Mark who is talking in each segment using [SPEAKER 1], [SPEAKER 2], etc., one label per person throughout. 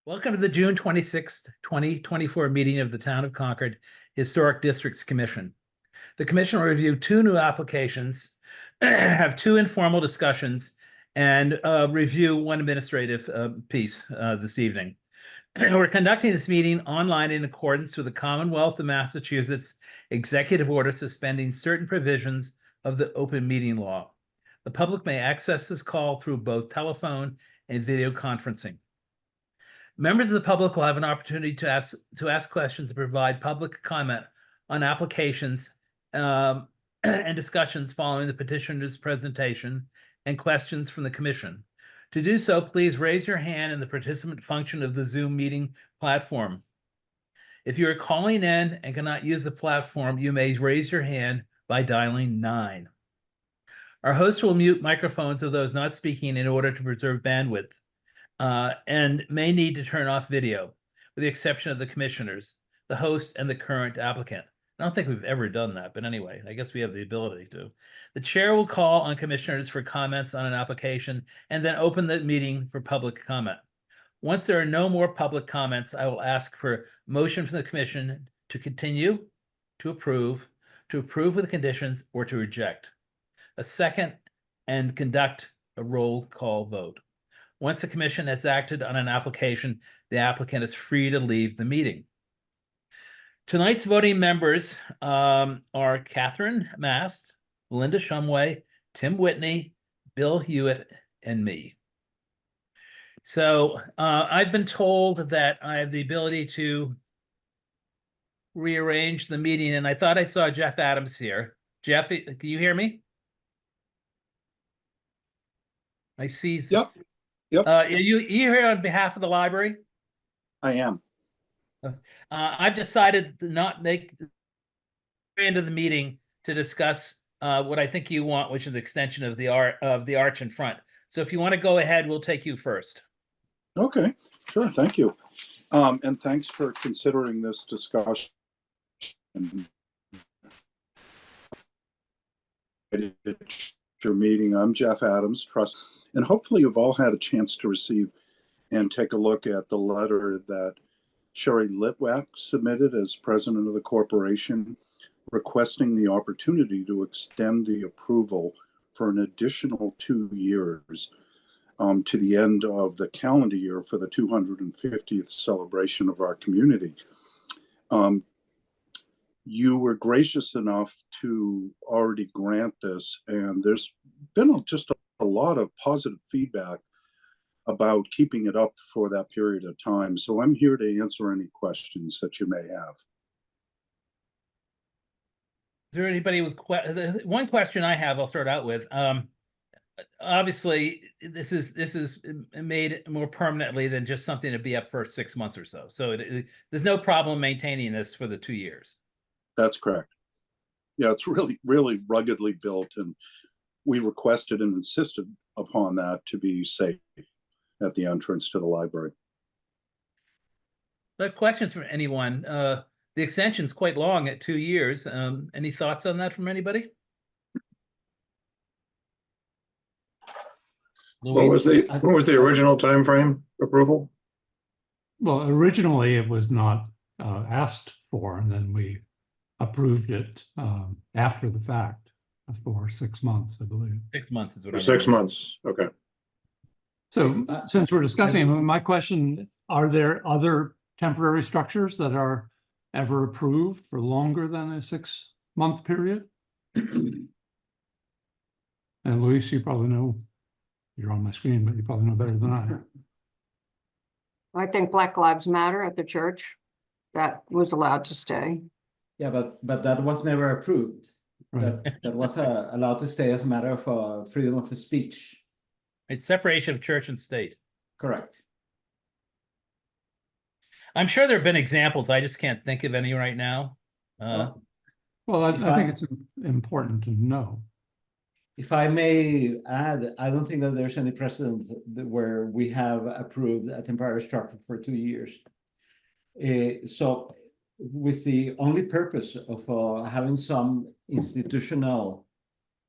[SPEAKER 1] Welcome to the June 26th, 2024 meeting of the Town of Concord Historic Districts Commission. The commission will review two new applications, have two informal discussions, and review one administrative piece this evening. We're conducting this meeting online in accordance with the Commonwealth of Massachusetts Executive Order suspending certain provisions of the open meeting law. The public may access this call through both telephone and video conferencing. Members of the public will have an opportunity to ask questions and provide public comment on applications and discussions following the petitioner's presentation and questions from the commission. To do so, please raise your hand in the participant function of the Zoom meeting platform. If you are calling in and cannot use the platform, you may raise your hand by dialing 9. Our host will mute microphones of those not speaking in order to preserve bandwidth. And may need to turn off video, with the exception of the commissioners, the host, and the current applicant. I don't think we've ever done that, but anyway, I guess we have the ability to. The chair will call on commissioners for comments on an application and then open the meeting for public comment. Once there are no more public comments, I will ask for motion from the commission to continue, to approve with conditions, or to reject. A second, and conduct a roll call vote. Once the commission has acted on an application, the applicant is free to leave the meeting. Tonight's voting members are Catherine Mast, Linda Shumway, Tim Whitney, Bill Hewitt, and me. So I've been told that I have the ability to rearrange the meeting, and I thought I saw Jeff Adams here. Jeff, can you hear me? I see.
[SPEAKER 2] Yep. Yep.
[SPEAKER 1] Are you here on behalf of the library?
[SPEAKER 2] I am.
[SPEAKER 1] I've decided to not make the end of the meeting to discuss what I think you want, which is the extension of the arch in front. So if you want to go ahead, we'll take you first.
[SPEAKER 2] Okay, sure. Thank you. And thanks for considering this discussion. Your meeting. I'm Jeff Adams, trust. And hopefully you've all had a chance to receive and take a look at the letter that Sherry Litwack submitted as president of the corporation, requesting the opportunity to extend the approval for an additional 2 years to the end of the calendar year for the 250th celebration of our community. You were gracious enough to already grant this, and there's been just a lot of positive feedback about keeping it up for that period of time. So I'm here to answer any questions that you may have.
[SPEAKER 1] Is there anybody with one question I have? I'll start out with. Obviously, this is made more permanently than just something to be up for 6 months or so. So there's no problem maintaining this for the 2 years.
[SPEAKER 2] That's correct. Yeah, it's really ruggedly built, and we requested and insisted upon that to be safe at the entrance to the library.
[SPEAKER 1] But questions from anyone? The extension's quite long at 2 years. Any thoughts on that from anybody?
[SPEAKER 3] What was the original time frame approval?
[SPEAKER 4] Well, originally it was not asked for, and then we approved it after the fact for 6 months, I believe.
[SPEAKER 1] 6 months is what
[SPEAKER 3] For 6 months. Okay.
[SPEAKER 4] So since we're discussing, my question, are there other temporary structures that are ever approved for longer than a 6-month period? And Luis, you probably know, you're on my screen, but you probably know better than I.
[SPEAKER 5] I think Black Lives Matter at the church, that was allowed to stay.
[SPEAKER 6] Yeah, but that was never approved.
[SPEAKER 4] Right.
[SPEAKER 6] That was allowed to stay as a matter of freedom of speech.
[SPEAKER 1] It's separation of church and state.
[SPEAKER 6] Correct.
[SPEAKER 1] I'm sure there have been examples. I just can't think of any right now.
[SPEAKER 4] Well, I think it's important to know.
[SPEAKER 6] If I may add, I don't think that there's any precedent where we have approved a temporary structure for 2 years. So with the only purpose of having some institutional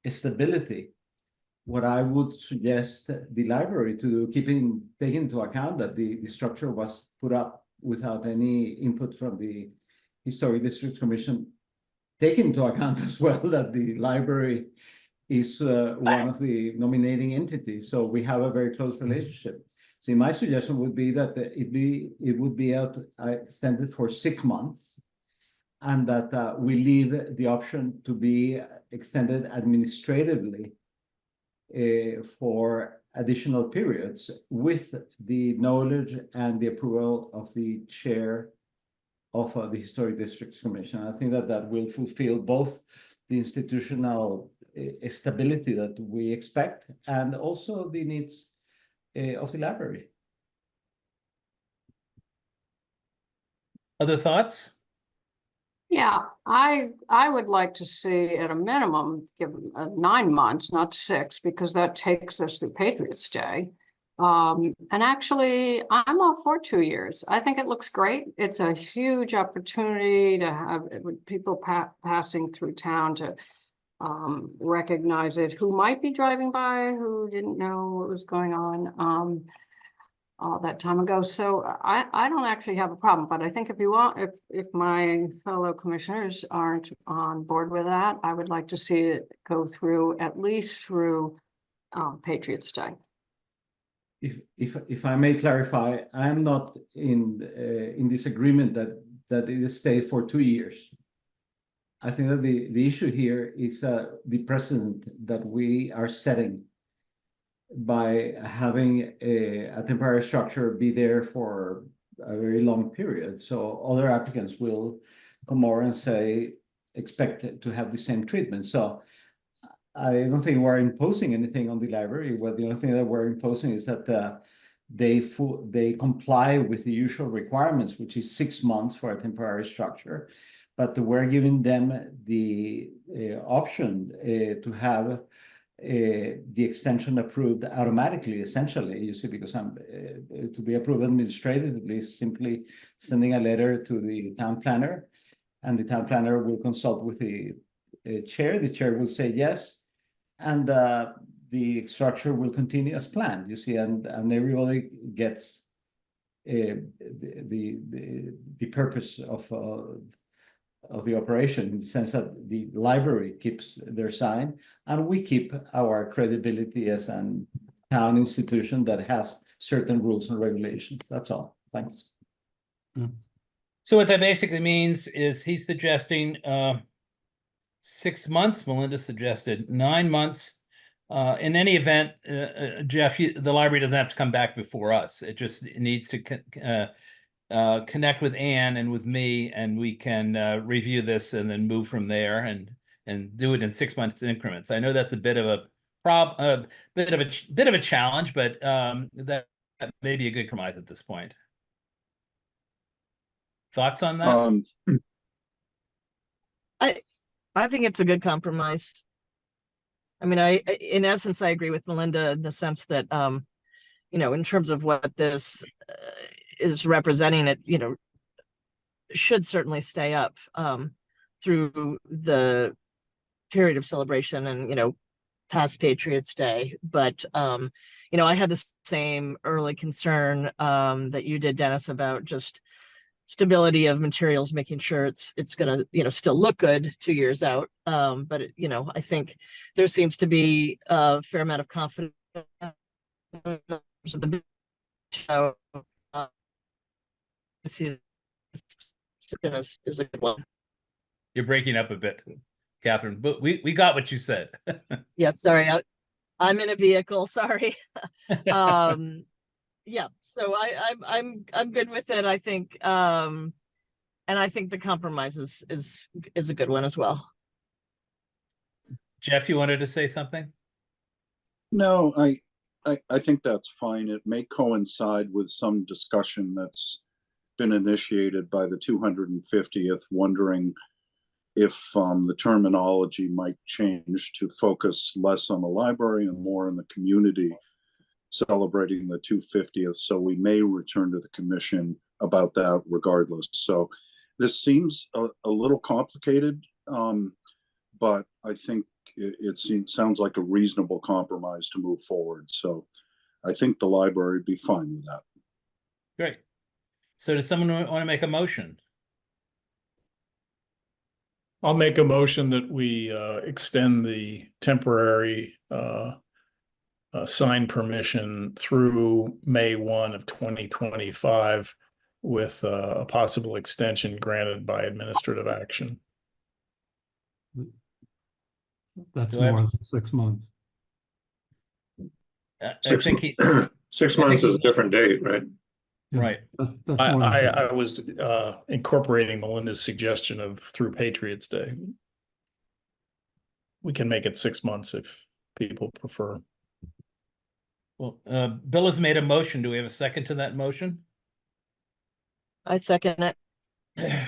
[SPEAKER 6] stability, what I would suggest the library to do, taking into account that the structure was put up without any input from the Historic Districts Commission, take into account as well that the library is one of the nominating entities, so we have a very close relationship. So my suggestion would be that it would be extended for 6 months, and that we leave the option to be extended administratively for additional periods with the knowledge and the approval of the chair of the Historic Districts Commission. I think that will fulfill both the institutional stability that we expect and also the needs of the library.
[SPEAKER 1] Other thoughts?
[SPEAKER 5] Yeah, I would like to see at a minimum, give 9 months, not 6, because that takes us through Patriots' Day. And actually, I'm all for 2 years. I think it looks great. It's a huge opportunity to have with people passing through town to recognize it, who might be driving by, who didn't know what was going on all that time ago. So I don't actually have a problem, but I think if my fellow commissioners aren't on board with that, I would like to see it go through at least through Patriots' Day.
[SPEAKER 6] If I may clarify, I'm not in disagreement that it stay for 2 years. I think that the issue here is the precedent that we are setting by having a temporary structure be there for a very long period. So other applicants will come over and say, expect to have the same treatment. So I don't think we're imposing anything on the library. Well, the only thing that we're imposing is that they comply with the usual requirements, which is 6 months for a temporary structure. But we're giving them the option to have the extension approved automatically, essentially, you see, because to be approved administratively is simply sending a letter to the town planner, and the town planner will consult with the chair. The chair will say yes, and the structure will continue as planned, you see, and everybody gets the purpose of the operation, in the sense that the library keeps their sign and we keep our credibility as a town institution that has certain rules and regulations. That's all. Thanks.
[SPEAKER 1] So what that basically means is he's suggesting 6 months. Melinda suggested 9 months. In any event, Jeff, the library doesn't have to come back before us. It just needs to connect with Anne and with me, and we can review this and then move from there and do it in 6 months increments. I know that's a bit of a bit of a challenge, but that may be a good compromise at this point. Thoughts on that?
[SPEAKER 7] I think it's a good compromise. I mean, in essence, I agree with Melinda in the sense that, in terms of what this is representing, it, should certainly stay up through the period of celebration and, past Patriots' Day. But, I had the same early concern that you did, Dennis, about just stability of materials, making sure it's going to, still look good 2 years out. But, I think there seems to be a fair amount of confidence in the show. Is a good one.
[SPEAKER 1] You're breaking up a bit, Catherine, but we got what you said.
[SPEAKER 7] Yeah, sorry, I'm in a vehicle. Sorry. Yeah, so I'm good with it. I think, and I think the compromise is a good one as well.
[SPEAKER 1] Jeff, you wanted to say something?
[SPEAKER 2] No, I think that's fine. It may coincide with some discussion that's been initiated by the 250th, wondering if the terminology might change to focus less on the library and more on the community celebrating the 250th. So we may return to the commission about that regardless. So this seems a little complicated, but I think sounds like a reasonable compromise to move forward. So I think the library would be fine with that.
[SPEAKER 1] Great. So does someone want to make a motion?
[SPEAKER 8] I'll make a motion that we extend the temporary sign permission through May 1 of 2025 with a possible extension granted by administrative action.
[SPEAKER 4] That's
[SPEAKER 1] Do I have
[SPEAKER 4] more
[SPEAKER 1] a
[SPEAKER 4] than
[SPEAKER 1] s-
[SPEAKER 4] 6 months.
[SPEAKER 1] I
[SPEAKER 3] Six,
[SPEAKER 1] think he's
[SPEAKER 3] 6
[SPEAKER 1] I think
[SPEAKER 3] months is
[SPEAKER 1] he's-
[SPEAKER 3] a different date, right?
[SPEAKER 4] Yeah,
[SPEAKER 1] right.
[SPEAKER 4] That's
[SPEAKER 8] I,
[SPEAKER 4] more than.
[SPEAKER 8] I was incorporating Melinda's suggestion of through Patriots Day. We can make it 6 months if people prefer.
[SPEAKER 1] Well, Bill has made a motion. Do we have a second to that motion?
[SPEAKER 7] I second it.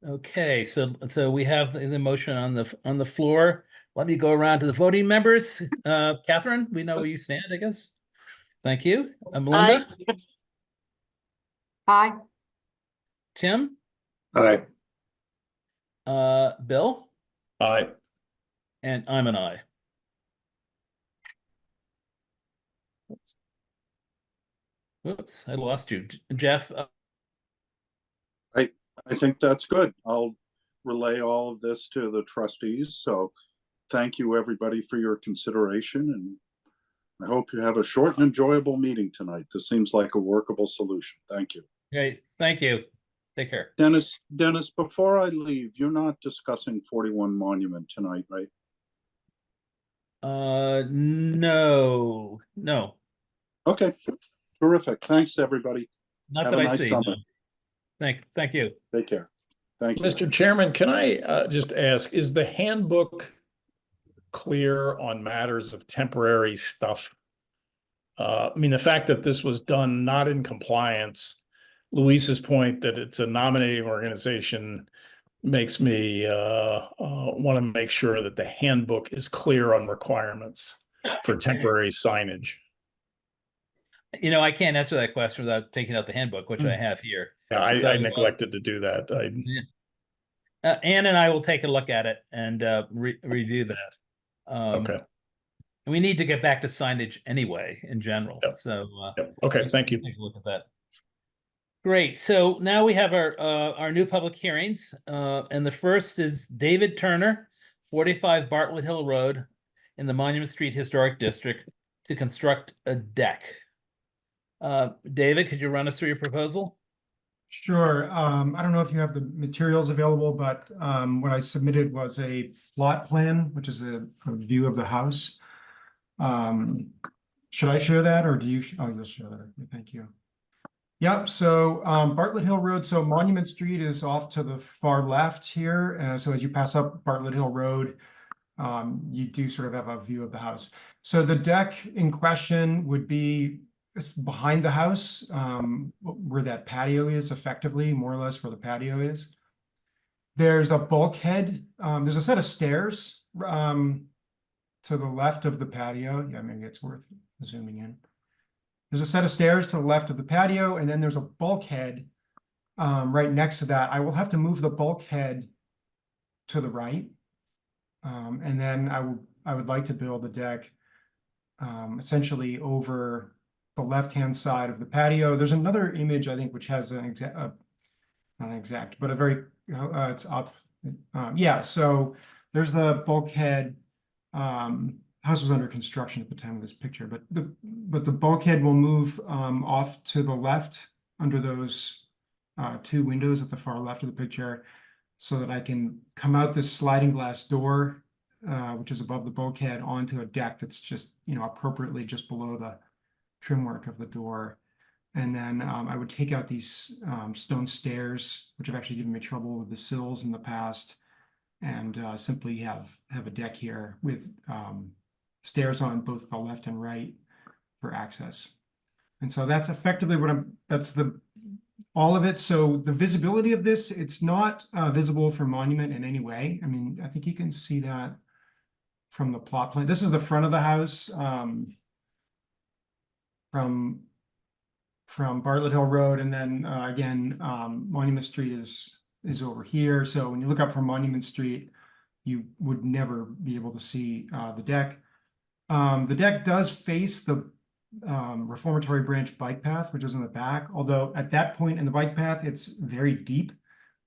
[SPEAKER 1] Okay, so we have the motion on the floor. Let me go around to the voting members. Catherine, we know where you stand, I guess. Thank you. Melinda,
[SPEAKER 5] Aye.
[SPEAKER 1] Tim,
[SPEAKER 3] Aye.
[SPEAKER 1] Bill,
[SPEAKER 8] Aye.
[SPEAKER 1] and I'm an aye. Whoops, I lost you. Jeff,
[SPEAKER 2] I think that's good. I'll relay all of this to the trustees. So thank you, everybody, for your consideration. And I hope you have a short and enjoyable meeting tonight. This seems like a workable solution. Thank you.
[SPEAKER 1] great, thank you. Take care.
[SPEAKER 2] Dennis, before I leave, you're not discussing 41 Monument tonight, right?
[SPEAKER 1] No.
[SPEAKER 2] Okay, terrific. Thanks, everybody.
[SPEAKER 1] Not
[SPEAKER 2] Have
[SPEAKER 1] that
[SPEAKER 2] a
[SPEAKER 1] I
[SPEAKER 2] nice
[SPEAKER 1] see.
[SPEAKER 2] summer.
[SPEAKER 1] No. Thank you.
[SPEAKER 2] Take care. Thank you.
[SPEAKER 8] Mr. Chairman, can I just ask, is the handbook clear on matters of temporary stuff? I mean, the fact that this was done not in compliance, Luis's point that it's a nominating organization makes me want to make sure that the handbook is clear on requirements for temporary signage.
[SPEAKER 1] You know, I can't answer that question without taking out the handbook, which I have here.
[SPEAKER 8] Yeah,
[SPEAKER 1] So,
[SPEAKER 8] I neglected to do that.
[SPEAKER 1] Ann and I will take a look at it and review that.
[SPEAKER 8] Okay.
[SPEAKER 1] We need to get back to signage anyway, in general.
[SPEAKER 8] Yep.
[SPEAKER 1] So
[SPEAKER 8] Yep. Okay, thank you.
[SPEAKER 1] take a look at that. Great. So now we have our new public hearings, and the first is David Turner, 45 Bartlett Hill Road, in the Monument Street Historic District, to construct a deck. David, could you run us through your proposal?
[SPEAKER 9] Sure. I don't know if you have the materials available, but what I submitted was a plot plan, which is a view of the house. Should I share that, or do you? Oh, you'll share that. Thank you. Yep. So Bartlett Hill Road. So Monument Street is off to the far left here. So as you pass up Bartlett Hill Road, you do sort of have a view of the house. So the deck in question would be behind the house, where that patio is, effectively, more or less where the patio is. There's a bulkhead. There's a set of stairs to the left of the patio. Yeah, maybe it's worth zooming in. There's a set of stairs to the left of the patio, and then there's a bulkhead right next to that. I will have to move the bulkhead to the right. And then I would like to build a deck essentially over the left-hand side of the patio. There's another image, I think, which has an exact, not an exact, but a very, it's up. Yeah, so there's the bulkhead. House was under construction at the time of this picture, but the bulkhead will move off to the left under those two windows at the far left of the picture, so that I can come out this sliding glass door, which is above the bulkhead, onto a deck that's just, appropriately just below the trim work of the door. And then I would take out these stone stairs, which have actually given me trouble with the sills in the past, and simply have a deck here with stairs on both the left and right for access. And so that's effectively that's all of it. So the visibility of this, it's not visible for Monument in any way. I mean, I think you can see that from the plot plan. This is the front of the house from Bartlett Hill Road, and then again, Monument Street is over here. So when you look up from Monument Street, you would never be able to see the deck. The deck does face the Reformatory Branch bike path, which is in the back, although at that point in the bike path, it's very deep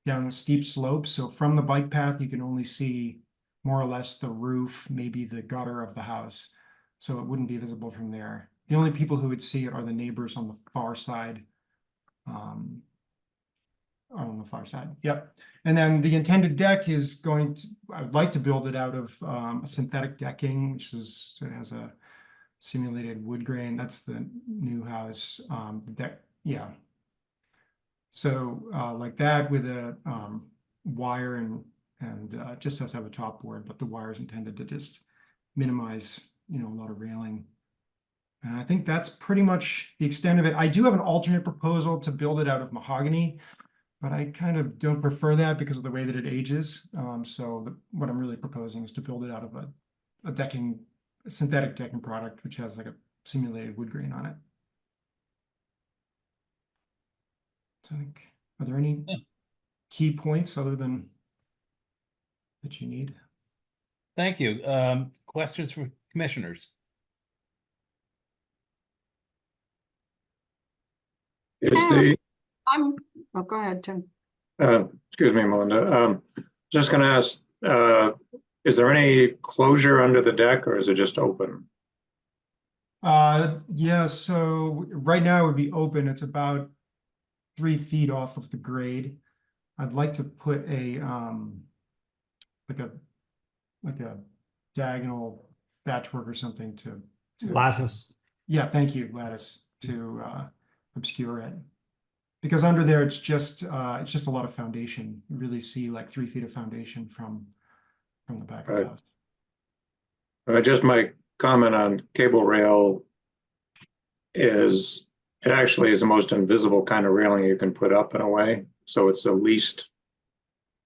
[SPEAKER 9] down the steep slope. So from the bike path, you can only see more or less the roof, maybe the gutter of the house. So it wouldn't be visible from there. The only people who would see it are the neighbors on the far side. On the far side, yep. And then the intended deck is going to, I would like to build it out of a synthetic decking, which is, so it has a simulated wood grain. That's the new house. The deck, yeah. So like that with a wire and just has to have a top board, but the wire is intended to just minimize, you know, a lot of railing. And I think that's pretty much the extent of it. I do have an alternate proposal to build it out of mahogany, but I kind of don't prefer that because of the way that it ages. What I'm really proposing is to build it out of a decking, a synthetic decking product, which has like a simulated wood grain on it. So I think, are there any key points other than that you need?
[SPEAKER 1] Thank you. Questions from commissioners?
[SPEAKER 3] Is the,
[SPEAKER 5] Oh, go ahead, Tim.
[SPEAKER 3] excuse me, Melinda, just gonna ask, is there any closure under the deck or is it just open?
[SPEAKER 9] Yeah, so right now it would be open. It's about 3 feet off of the grade. I'd like to put a like a diagonal patchwork or something to
[SPEAKER 4] Lattice.
[SPEAKER 9] yeah, thank you, lattice, to obscure it. Because under there it's just a lot of foundation. You really see like 3 feet of foundation from the back of the house.
[SPEAKER 3] Just my comment on cable rail is it actually is the most invisible kind of railing you can put up in a way. So it's the least,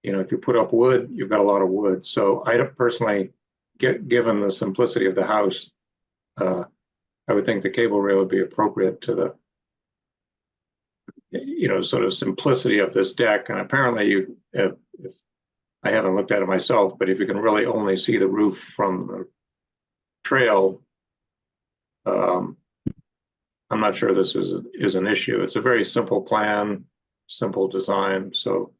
[SPEAKER 3] you know, if you put up wood, you've got a lot of wood. So I don't personally, given the simplicity of the house, I would think the cable rail would be appropriate to the, you know, sort of simplicity of this deck. And apparently you, if I haven't looked at it myself, but if you can really only see the roof from the trail, I'm not sure this is an issue. It's a very simple plan, simple design. So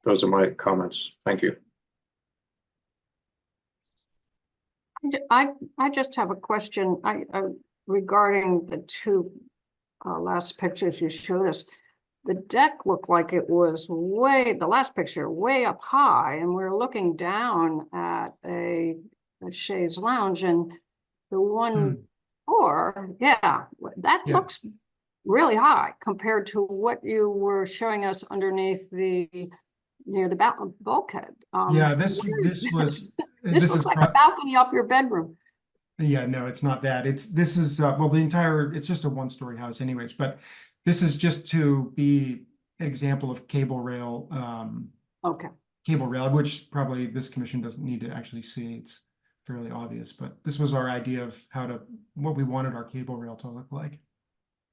[SPEAKER 3] those are my comments. Thank you.
[SPEAKER 5] I just have a question regarding the two last pictures you showed us. The deck looked like it was the last picture, way up high, and we're looking down at a chaise lounge, and the one floor, that looks really high compared to what you were showing us underneath near the bulkhead.
[SPEAKER 9] Yeah, this was
[SPEAKER 5] this looks like a balcony up your bedroom.
[SPEAKER 9] Yeah, no, it's not that. This is well, it's just a 1-story house anyways, but this is just to be an example of cable rail.
[SPEAKER 5] Okay.
[SPEAKER 9] Cable rail, which probably this commission doesn't need to actually see. It's fairly obvious, but this was our idea of what we wanted our cable rail to look like.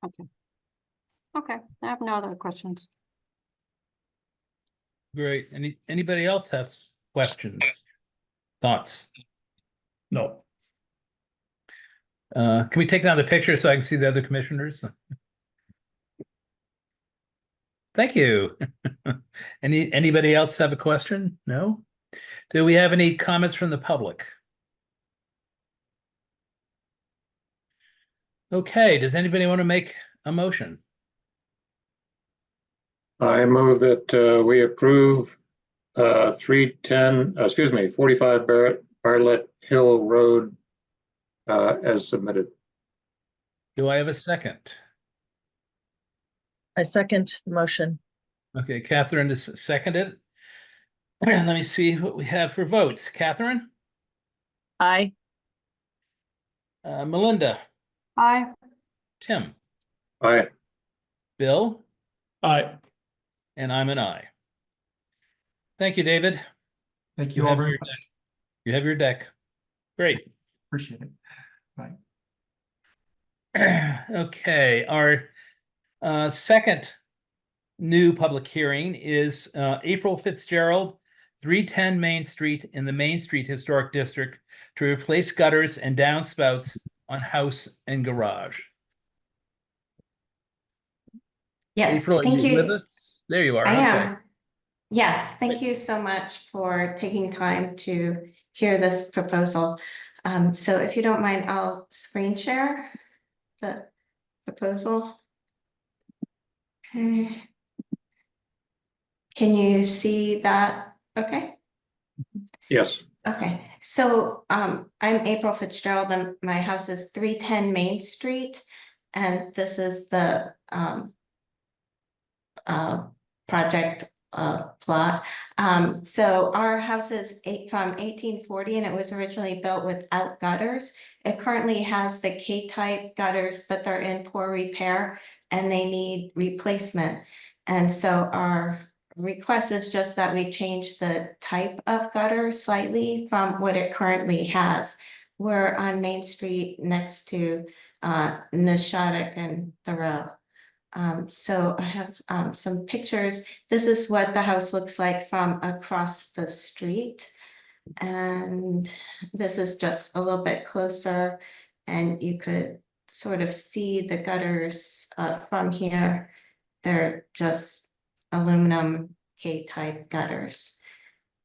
[SPEAKER 5] Okay. Okay, I have no other questions.
[SPEAKER 1] Great. Anybody else have questions, thoughts?
[SPEAKER 8] No.
[SPEAKER 1] Can we take down the picture so I can see the other commissioners? Thank you. Anybody else have a question? No? Do we have any comments from the public? Okay, does anybody want to make a motion?
[SPEAKER 3] I move that we approve 45 Bartlett Hill Road as submitted.
[SPEAKER 1] Do I have a second?
[SPEAKER 7] I second the motion.
[SPEAKER 1] Okay, Catherine is seconded. Let me see what we have for votes. Catherine?
[SPEAKER 7] Aye.
[SPEAKER 1] Melinda?
[SPEAKER 5] Aye.
[SPEAKER 1] Tim?
[SPEAKER 3] Aye.
[SPEAKER 1] Bill?
[SPEAKER 8] Aye.
[SPEAKER 1] And I'm an aye. Thank you, David.
[SPEAKER 9] Thank
[SPEAKER 1] You
[SPEAKER 9] you all
[SPEAKER 1] have
[SPEAKER 9] very
[SPEAKER 1] your
[SPEAKER 9] much.
[SPEAKER 1] You have your deck. Great.
[SPEAKER 9] Appreciate it. Bye.
[SPEAKER 1] Okay, our second new public hearing is April Fitzgerald, 310 Main Street in the Main Street Historic District to replace gutters and downspouts on house and garage.
[SPEAKER 10] Yes,
[SPEAKER 1] April, are
[SPEAKER 10] thank
[SPEAKER 1] you with
[SPEAKER 10] you.
[SPEAKER 1] us? There you are.
[SPEAKER 10] I
[SPEAKER 1] Okay.
[SPEAKER 10] am. Yes, thank you so much for taking time to hear this proposal. So if you don't mind, I'll screen share the proposal. Okay. Can you see that? Okay.
[SPEAKER 3] Yes.
[SPEAKER 10] Okay, so I'm April Fitzgerald and my house is 310 Main Street. And this is the project plot. So our house is from 1840 and it was originally built without gutters. It currently has the K-type gutters, but they're in poor repair and they need replacement. And so our request is just that we change the type of gutter slightly from what it currently has. We're on Main Street next to Nishatic and Thoreau. So I have some pictures. This is what the house looks like from across the street. And this is just a little bit closer and you could sort of see the gutters from here. They're just aluminum K-type gutters.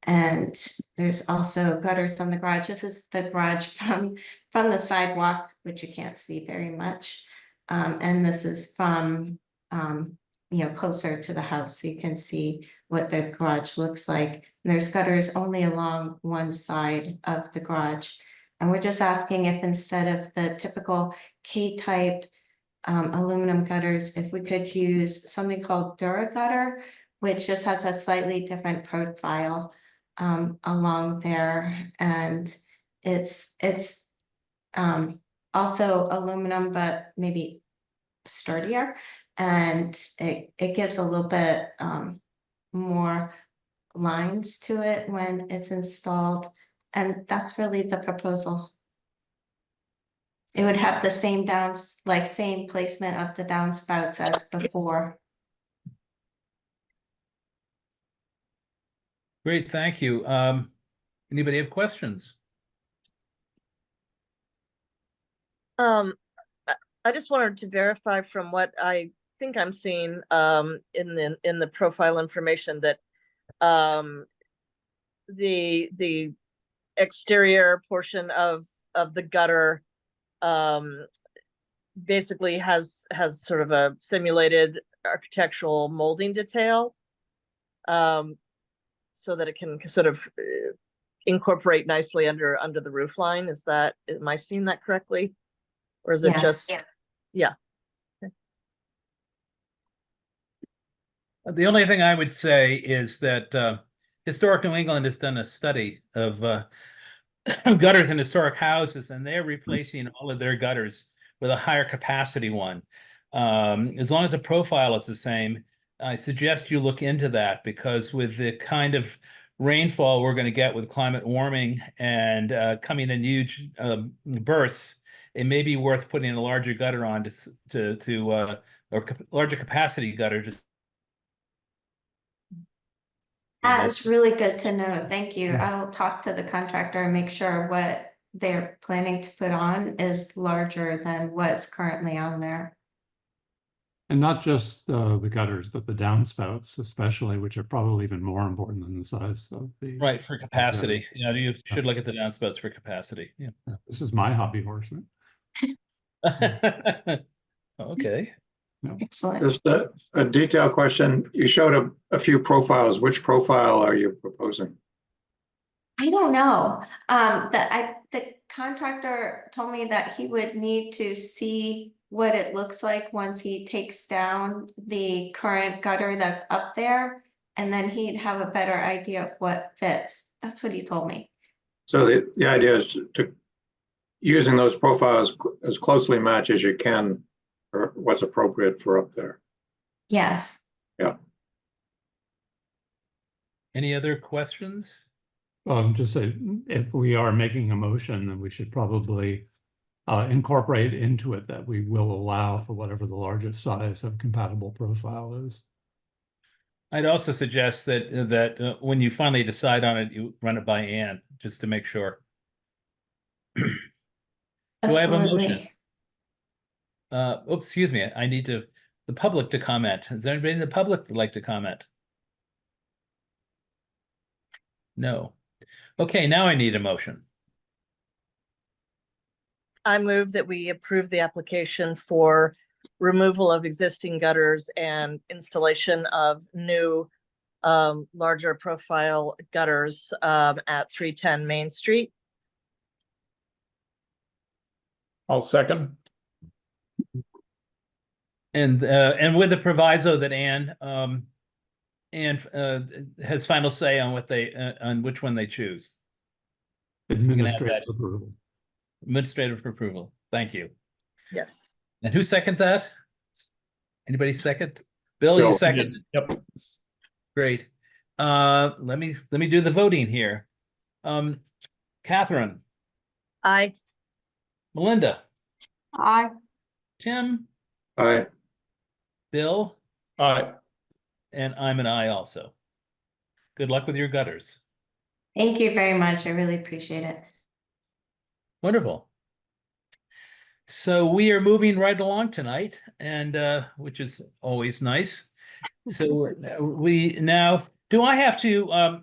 [SPEAKER 10] And there's also gutters on the garage. This is the garage from the sidewalk, which you can't see very much. And this is from, closer to the house, so you can see what the garage looks like. And there's gutters only along one side of the garage. And we're just asking if instead of the typical K-type aluminum gutters, if we could use something called DuraGutter, which just has a slightly different profile along there. And it's also aluminum, but maybe sturdier. And it gives a little bit more lines to it when it's installed. And that's really the proposal. It would have the same same placement of the downspouts as before.
[SPEAKER 1] Great, thank you. Anybody have questions?
[SPEAKER 7] I just wanted to verify from what I think I'm seeing in the profile information that the exterior portion of the gutter basically has sort of a simulated architectural molding detail, so that it can sort of incorporate nicely under the roof line. Am I seeing that correctly? Or is it
[SPEAKER 10] Yes.
[SPEAKER 7] just, yeah.
[SPEAKER 1] The only thing I would say is that Historic New England has done a study of gutters in historic houses, and they're replacing all of their gutters with a higher capacity one. As long as the profile is the same, I suggest you look into that, because with the kind of rainfall we're going to get with climate warming and coming in huge bursts, it may be worth putting a larger gutter on or larger capacity gutter.
[SPEAKER 10] That's really good to know. Thank you. I'll talk to the contractor and make sure what they're planning to put on is larger than what's currently on there.
[SPEAKER 4] And not just the gutters, but the downspouts especially, which are probably even more important than the size of the.
[SPEAKER 1] Right, for capacity. You should look at the downspouts for capacity. Yeah.
[SPEAKER 4] This is my hobby horse.
[SPEAKER 1] Okay.
[SPEAKER 10] Excellent.
[SPEAKER 3] Just a detailed question. You showed a few profiles. Which profile are you proposing?
[SPEAKER 10] I don't know. The contractor told me that he would need to see what it looks like once he takes down the current gutter that's up there, and then he'd have a better idea of what fits. That's what he told me.
[SPEAKER 3] So the idea is to using those profiles as closely match as you can for what's appropriate for up there.
[SPEAKER 10] Yes.
[SPEAKER 3] Yeah.
[SPEAKER 1] Any other questions?
[SPEAKER 4] Just say, if we are making a motion, then we should probably incorporate into it that we will allow for whatever the largest size of compatible profile is.
[SPEAKER 1] I'd also suggest that when you finally decide on it, you run it by Ann, just to make sure. Do I have a motion?
[SPEAKER 10] Absolutely.
[SPEAKER 1] Oops, excuse me, I need the public to comment. Is there anybody in the public that'd like to comment? No. Okay, now I need a motion.
[SPEAKER 7] I move that we approve the application for removal of existing gutters and installation of new larger profile gutters at 310 Main Street.
[SPEAKER 8] I'll second.
[SPEAKER 1] And with the proviso that Ann has final say on on which one they choose.
[SPEAKER 4] Administrative approval.
[SPEAKER 1] Administrative approval. Thank you.
[SPEAKER 7] Yes.
[SPEAKER 1] And who seconded that? Anybody second? Bill, you
[SPEAKER 3] Bill.
[SPEAKER 1] second?
[SPEAKER 8] Yep.
[SPEAKER 1] Great. Let me do the voting here. Catherine,
[SPEAKER 7] Aye.
[SPEAKER 1] Melinda,
[SPEAKER 5] I,
[SPEAKER 1] Tim,
[SPEAKER 3] Aye.
[SPEAKER 1] Bill,
[SPEAKER 8] All right.
[SPEAKER 1] and I'm an aye also. Good luck with your gutters.
[SPEAKER 10] Thank you very much. I really appreciate it.
[SPEAKER 1] Wonderful. So we are moving right along tonight, and which is always nice. So we now, do I have to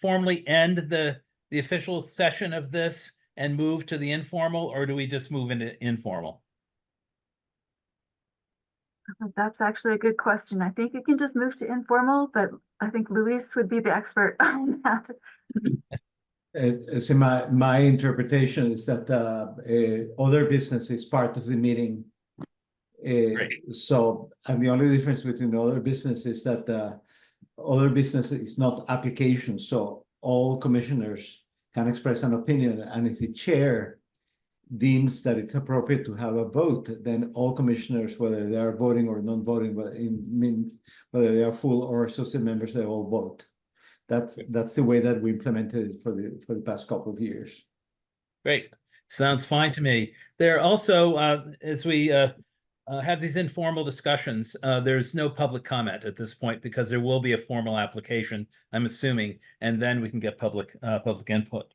[SPEAKER 1] formally end the official session of this and move to the informal, or do we just move into informal?
[SPEAKER 11] That's actually a good question. I think you can just move to informal, but I think Luis would be the expert on that.
[SPEAKER 6] So my interpretation is that other business is part of the meeting. So, and the only difference between other business is that other business is not application. So all commissioners can express an opinion, and if the chair deems that it's appropriate to have a vote, then all commissioners, whether they are voting or non-voting, but whether they are full or associate members, they all vote. That's the way that we implemented it for the past couple of years.
[SPEAKER 1] Great. Sounds fine to me. There also, as we have these informal discussions, there's no public comment at this point because there will be a formal application, I'm assuming, and then we can get public input.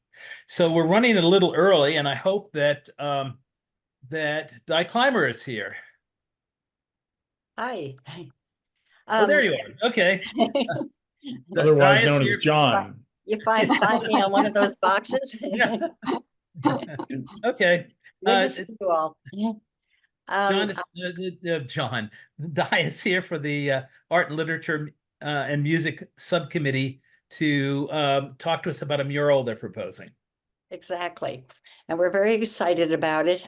[SPEAKER 1] So we're running a little early, and I hope that that Di Clymer is here.
[SPEAKER 12] Hi.
[SPEAKER 1] Oh, there you are. Okay.
[SPEAKER 8] Otherwise
[SPEAKER 1] Di is
[SPEAKER 8] known
[SPEAKER 1] here.
[SPEAKER 8] as John.
[SPEAKER 12] You find me on one of those boxes?
[SPEAKER 1] Yeah. Okay.
[SPEAKER 12] Good to see you all.
[SPEAKER 1] John, John, Di is here for the Art and Literature and Music Subcommittee to talk to us about a mural they're proposing.
[SPEAKER 12] Exactly. And we're very excited about it.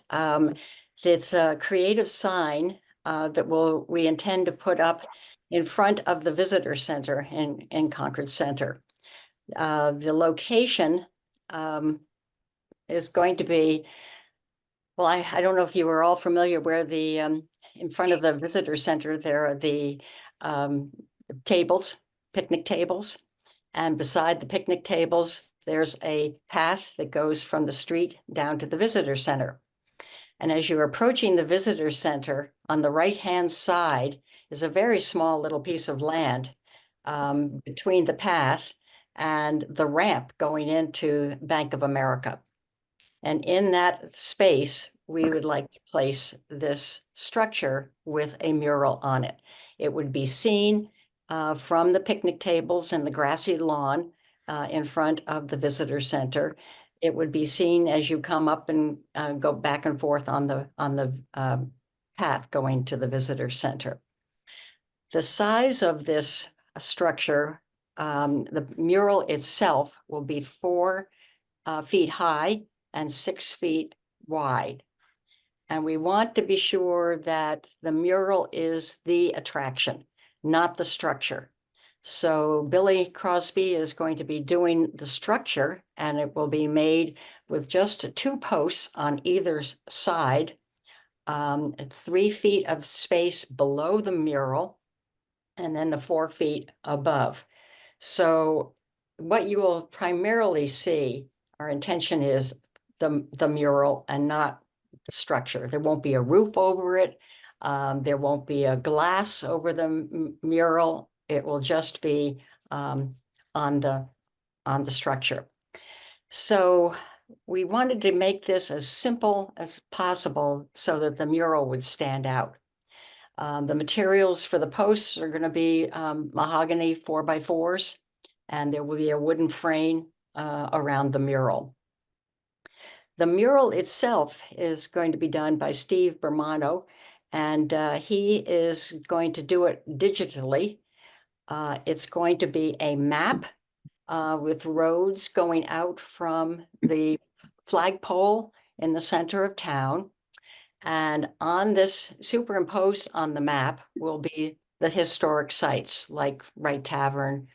[SPEAKER 12] It's a creative sign that we intend to put up in front of the visitor center in Concord Center. The location is going to be, well, I don't know if you were all familiar where the in front of the visitor center there are the tables, picnic tables, and beside the picnic tables there's a path that goes from the street down to the visitor center. And as you're approaching the visitor center, on the right-hand side is a very small little piece of land between the path and the ramp going into Bank of America. And in that space, we would like to place this structure with a mural on it. It would be seen from the picnic tables and the grassy lawn in front of the visitor center. It would be seen as you come up and go back and forth on the path going to the visitor center. The size of this structure, the mural itself will be 4 feet high and 6 feet wide. And we want to be sure that the mural is the attraction, not the structure. So Billy Crosby is going to be doing the structure, and it will be made with just 2 posts on either side, 3 feet of space below the mural, and then the 4 feet above. So what you will primarily see, our intention is the mural and not the structure. There won't be a roof over it. There won't be a glass over the mural. It will just be on the structure. So we wanted to make this as simple as possible so that the mural would stand out. The materials for the posts are going to be mahogany 4x4s, and there will be a wooden frame around the mural. The mural itself is going to be done by Steve Bermano, and he is going to do it digitally. It's going to be a map with roads going out from the flagpole in the center of town. And on this, superimposed on the map, will be the historic sites like Wright Tavern,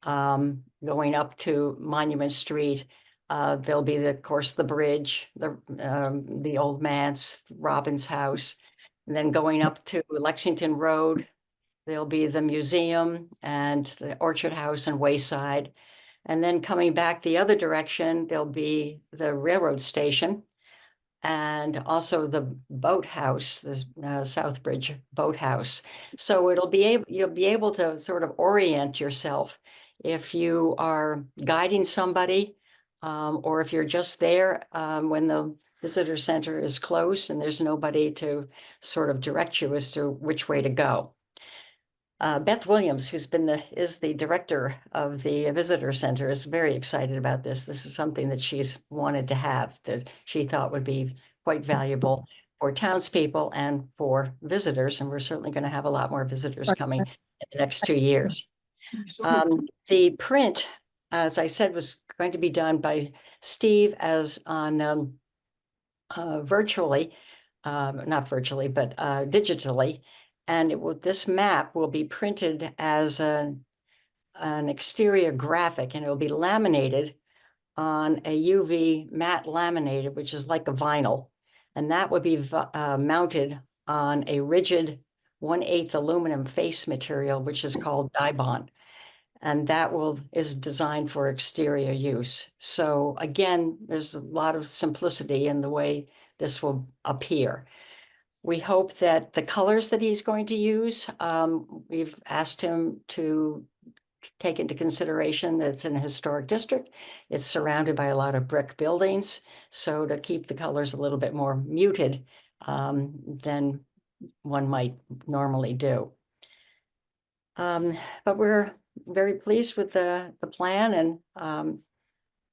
[SPEAKER 12] going up to Monument Street. There'll be, of course, the bridge, the Old Manse, Robbins House. And then going up to Lexington Road, there'll be the museum and the Orchard House and Wayside. And then coming back the other direction, there'll be the railroad station and also the boathouse, the Southbridge Boathouse. So you'll be able to sort of orient yourself if you are guiding somebody, or if you're just there when the visitor center is closed and there's nobody to sort of direct you as to which way to go. Beth Williams, who's is the director of the visitor center, is very excited about this. This is something that she's wanted to have, that she thought would be quite valuable for townspeople and for visitors. And we're certainly going to have a lot more visitors coming in the next 2 years. The print, as I said, was going to be done by Steve as on virtually, not virtually, but digitally. And this map will be printed as an exterior graphic, and it will be laminated on a UV matte laminated, which is like a vinyl. And that would be mounted on a rigid 1/8 aluminum face material, which is called Dibond. And that is designed for exterior use. So again, there's a lot of simplicity in the way this will appear. We hope that the colors that he's going to use, we've asked him to take into consideration that it's in a historic district. It's surrounded by a lot of brick buildings. So to keep the colors a little bit more muted than one might normally do. But we're very pleased with the plan, and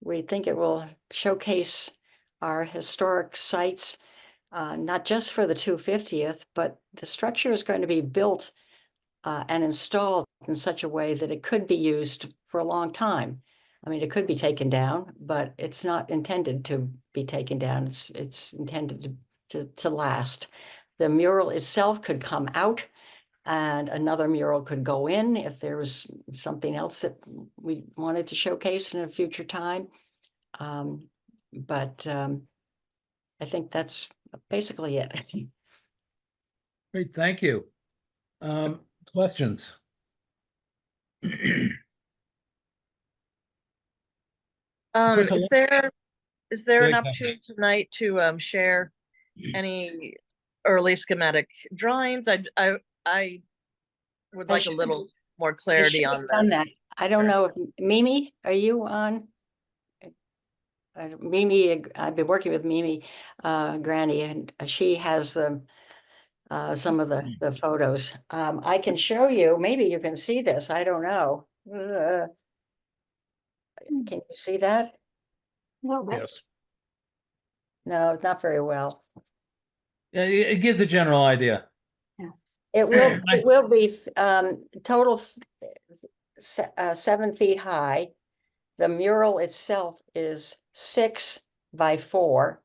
[SPEAKER 12] we think it will showcase our historic sites, not just for the 250th, but the structure is going to be built and installed in such a way that it could be used for a long time. I mean, it could be taken down, but it's not intended to be taken down. It's intended to last. The mural itself could come out and another mural could go in if there was something else that we wanted to showcase in a future time. But I think that's basically it.
[SPEAKER 1] Great, thank you. Questions? Chris,
[SPEAKER 7] Is there
[SPEAKER 1] Go
[SPEAKER 7] an
[SPEAKER 1] ahead,
[SPEAKER 7] opportunity tonight to share any early schematic drawings? I would like a little more clarity on
[SPEAKER 12] done
[SPEAKER 7] that.
[SPEAKER 12] that. I don't know if Mimi, are you on? Mimi, I've been working with Mimi Granny, and she has some of the photos. I can show you. Maybe you can see this. I don't know. Can you see that?
[SPEAKER 5] No, but
[SPEAKER 8] Yes.
[SPEAKER 12] No, not very well.
[SPEAKER 1] It gives a general idea.
[SPEAKER 12] It will be total 7 feet high. The mural itself is 6 by 4.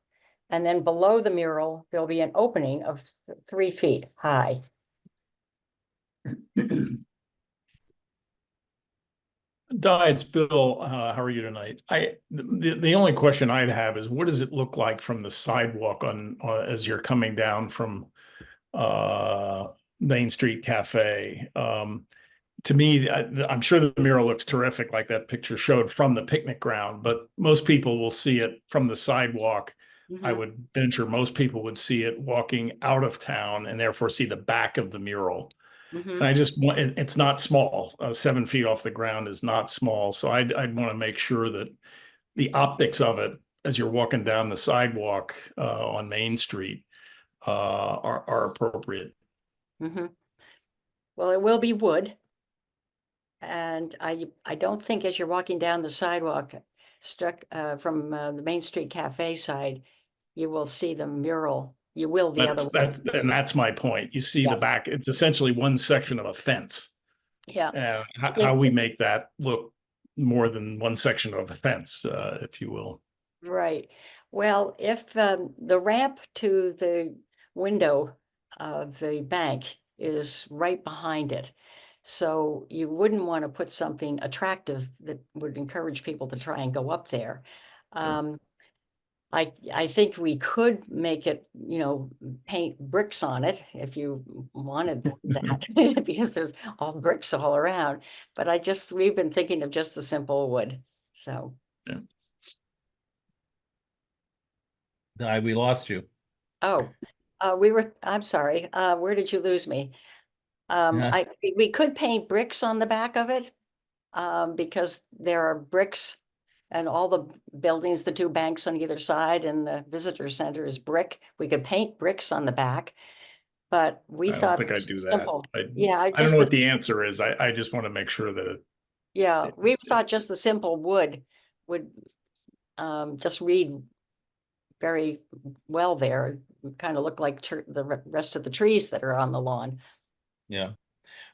[SPEAKER 12] And then below the mural, there'll be an opening of 3 feet high.
[SPEAKER 8] Di, it's Bill. How are you tonight? The only question I'd have is, what does it look like from the sidewalk on as you're coming down from Main Street Cafe? To me, I'm sure the mural looks terrific, like that picture showed from the picnic ground, but most people will see it from the sidewalk I
[SPEAKER 12] Mhm.
[SPEAKER 8] would venture most people would see it walking out of town and therefore see the back of the mural.
[SPEAKER 12] Mhm.
[SPEAKER 8] And I just want, it's not small. 7 feet off the ground is not small. So I'd want to make sure that the optics of it as you're walking down the sidewalk on Main Street are appropriate.
[SPEAKER 12] Mhm. Well, it will be wood. And I don't think as you're walking down the sidewalk struck from the Main Street Cafe side, you will see the mural. You will the other way.
[SPEAKER 8] And that's my point. You see
[SPEAKER 12] Yeah.
[SPEAKER 8] the back, it's essentially one section of a fence.
[SPEAKER 12] Yeah.
[SPEAKER 8] And
[SPEAKER 12] think
[SPEAKER 8] how we
[SPEAKER 12] that-
[SPEAKER 8] make that look more than one section of a fence, if you will.
[SPEAKER 12] Right. Well, if the ramp to the window of the bank is right behind it, so you wouldn't want to put something attractive that would encourage people to try and go up there. I think we could make it, paint bricks on it if you wanted that, because there's all bricks all around. But we've been thinking of just the simple wood, so.
[SPEAKER 1] We lost you.
[SPEAKER 12] Oh, I'm sorry, where did you lose me?
[SPEAKER 1] Yeah.
[SPEAKER 12] We could paint bricks on the back of it, because there are bricks and all the buildings, the two banks on either side and the visitor center is brick. We could paint bricks on the back, but we
[SPEAKER 8] I don't
[SPEAKER 12] thought
[SPEAKER 8] think I'd
[SPEAKER 12] just
[SPEAKER 8] do that.
[SPEAKER 12] simple. Yeah,
[SPEAKER 8] I don't know what the answer is. I just want to make sure that
[SPEAKER 12] yeah, we thought just the simple wood would just read very well there, kind of look like the rest of the trees that are on the lawn.
[SPEAKER 1] Yeah.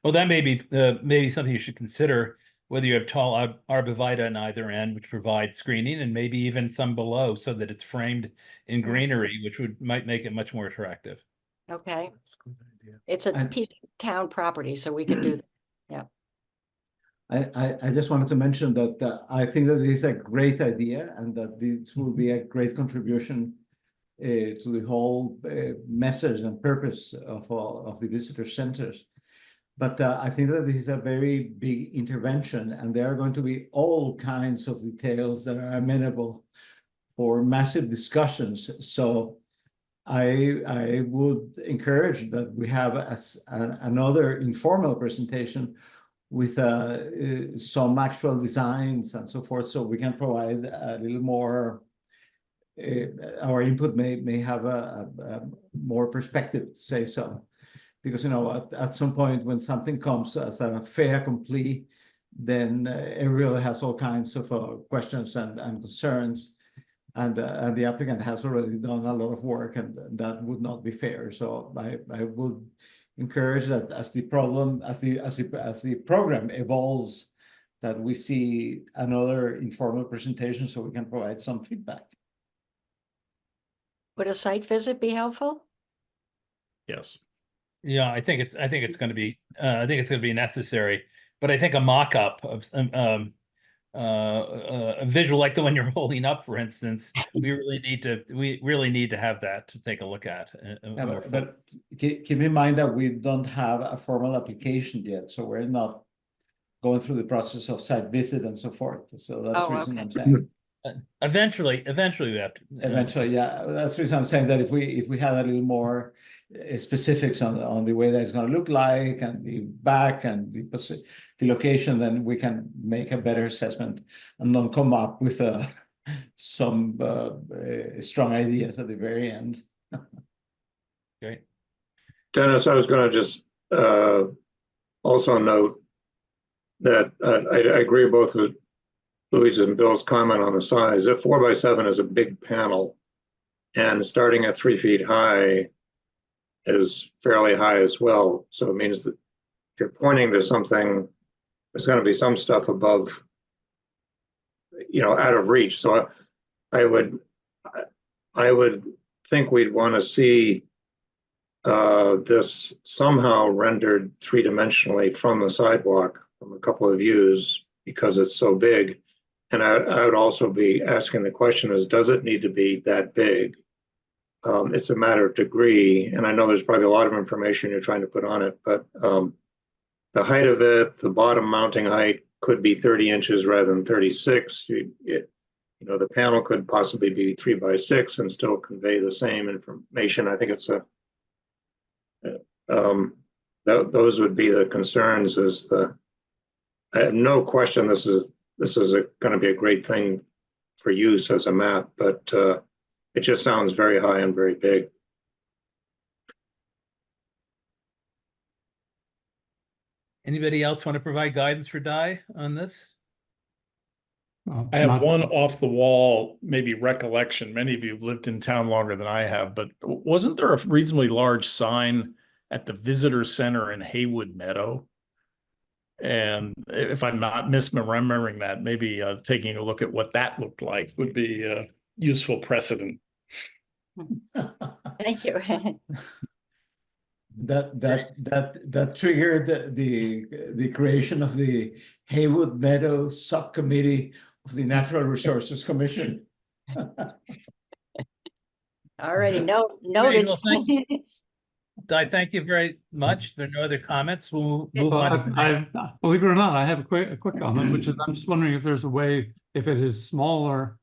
[SPEAKER 1] Well, that may be maybe something you should consider, whether you have tall arborvitae on either end, which provide screening, and maybe even some below so that it's framed in greenery, which might make it much more attractive.
[SPEAKER 12] Okay. It's a piece of town property, so we can do that. Yeah.
[SPEAKER 6] I just wanted to mention that I think that it is a great idea and that this will be a great contribution to the whole message and purpose of the visitor centers. But I think that this is a very big intervention, and there are going to be all kinds of details that are amenable for massive discussions. So I would encourage that we have another informal presentation with some actual designs and so forth, so we can provide a little more. Our input may have a more perspective to say so. Because, at some point when something comes as a fait accompli, then everyone has all kinds of questions and concerns. And the applicant has already done a lot of work, and that would not be fair. So I would encourage that as the program evolves, that we see another informal presentation so we can provide some feedback.
[SPEAKER 12] Would a site visit be helpful?
[SPEAKER 8] yes.
[SPEAKER 1] Yeah, I think it's going to be necessary, but I think a mock-up of a visual like the one you're holding up, for instance, we really need to have that to take a look at.
[SPEAKER 6] But keep in mind that we don't have a formal application yet, so we're not going through the process of site visit and so forth. So that's the reason I'm saying.
[SPEAKER 1] Eventually we have to.
[SPEAKER 6] Eventually, yeah, that's the reason I'm saying that if we had a little more specifics on the way that it's going to look like and the back and the location, then we can make a better assessment and not come up with some strong ideas at the very end.
[SPEAKER 1] Great.
[SPEAKER 3] Dennis, I was going to just also note that I agree both with Louise and Bill's comment on the size. A 4x7 is a big panel, and starting at 3 feet high is fairly high as well. So it means that if you're pointing to something, there's going to be some stuff above, out of reach. So I would think we'd want to see this somehow rendered three-dimensionally from the sidewalk from a couple of views, because it's so big. And I would also be asking the question is, does it need to be that big? It's a matter of degree, and I know there's probably a lot of information you're trying to put on it, but the height of it, the bottom mounting height could be 30 inches rather than 36. You the panel could possibly be 3x6 and still convey the same information. I think it's those would be the concerns. I have no question this is going to be a great thing for use as a map, but it just sounds very high and very big.
[SPEAKER 1] Anybody else want to provide guidance for Di on this?
[SPEAKER 8] I have
[SPEAKER 4] Not-
[SPEAKER 8] one off the wall, maybe recollection. Many of you have lived in town longer than I have, but wasn't there a reasonably large sign at the visitor center in Haywood Meadow? And if I'm not misremembering that, maybe taking a look at what that looked like would be a useful precedent.
[SPEAKER 12] Thank you.
[SPEAKER 6] That triggered the creation of the Haywood Meadow Subcommittee of the Natural Resources Commission.
[SPEAKER 12] Already
[SPEAKER 1] Great,
[SPEAKER 12] noted.
[SPEAKER 1] well, Di, thank you very much. There are no other comments. We'll move
[SPEAKER 4] Well,
[SPEAKER 1] on. To the next.
[SPEAKER 4] believe it or not, I have a quick comment, which is I'm just wondering if there's a way, if it is smaller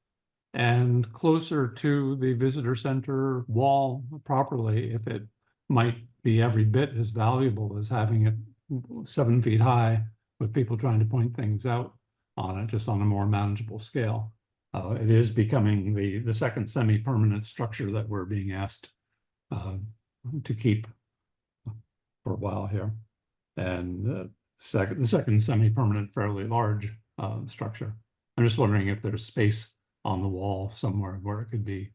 [SPEAKER 4] and closer to the visitor center wall properly, if it might be every bit as valuable as having it 7 feet high with people trying to point things out on it, just on a more manageable scale. It is becoming the second semi-permanent structure that we're being asked to keep for a while here. And the second semi-permanent, fairly large structure. I'm just wondering if there's space on the wall somewhere where it could be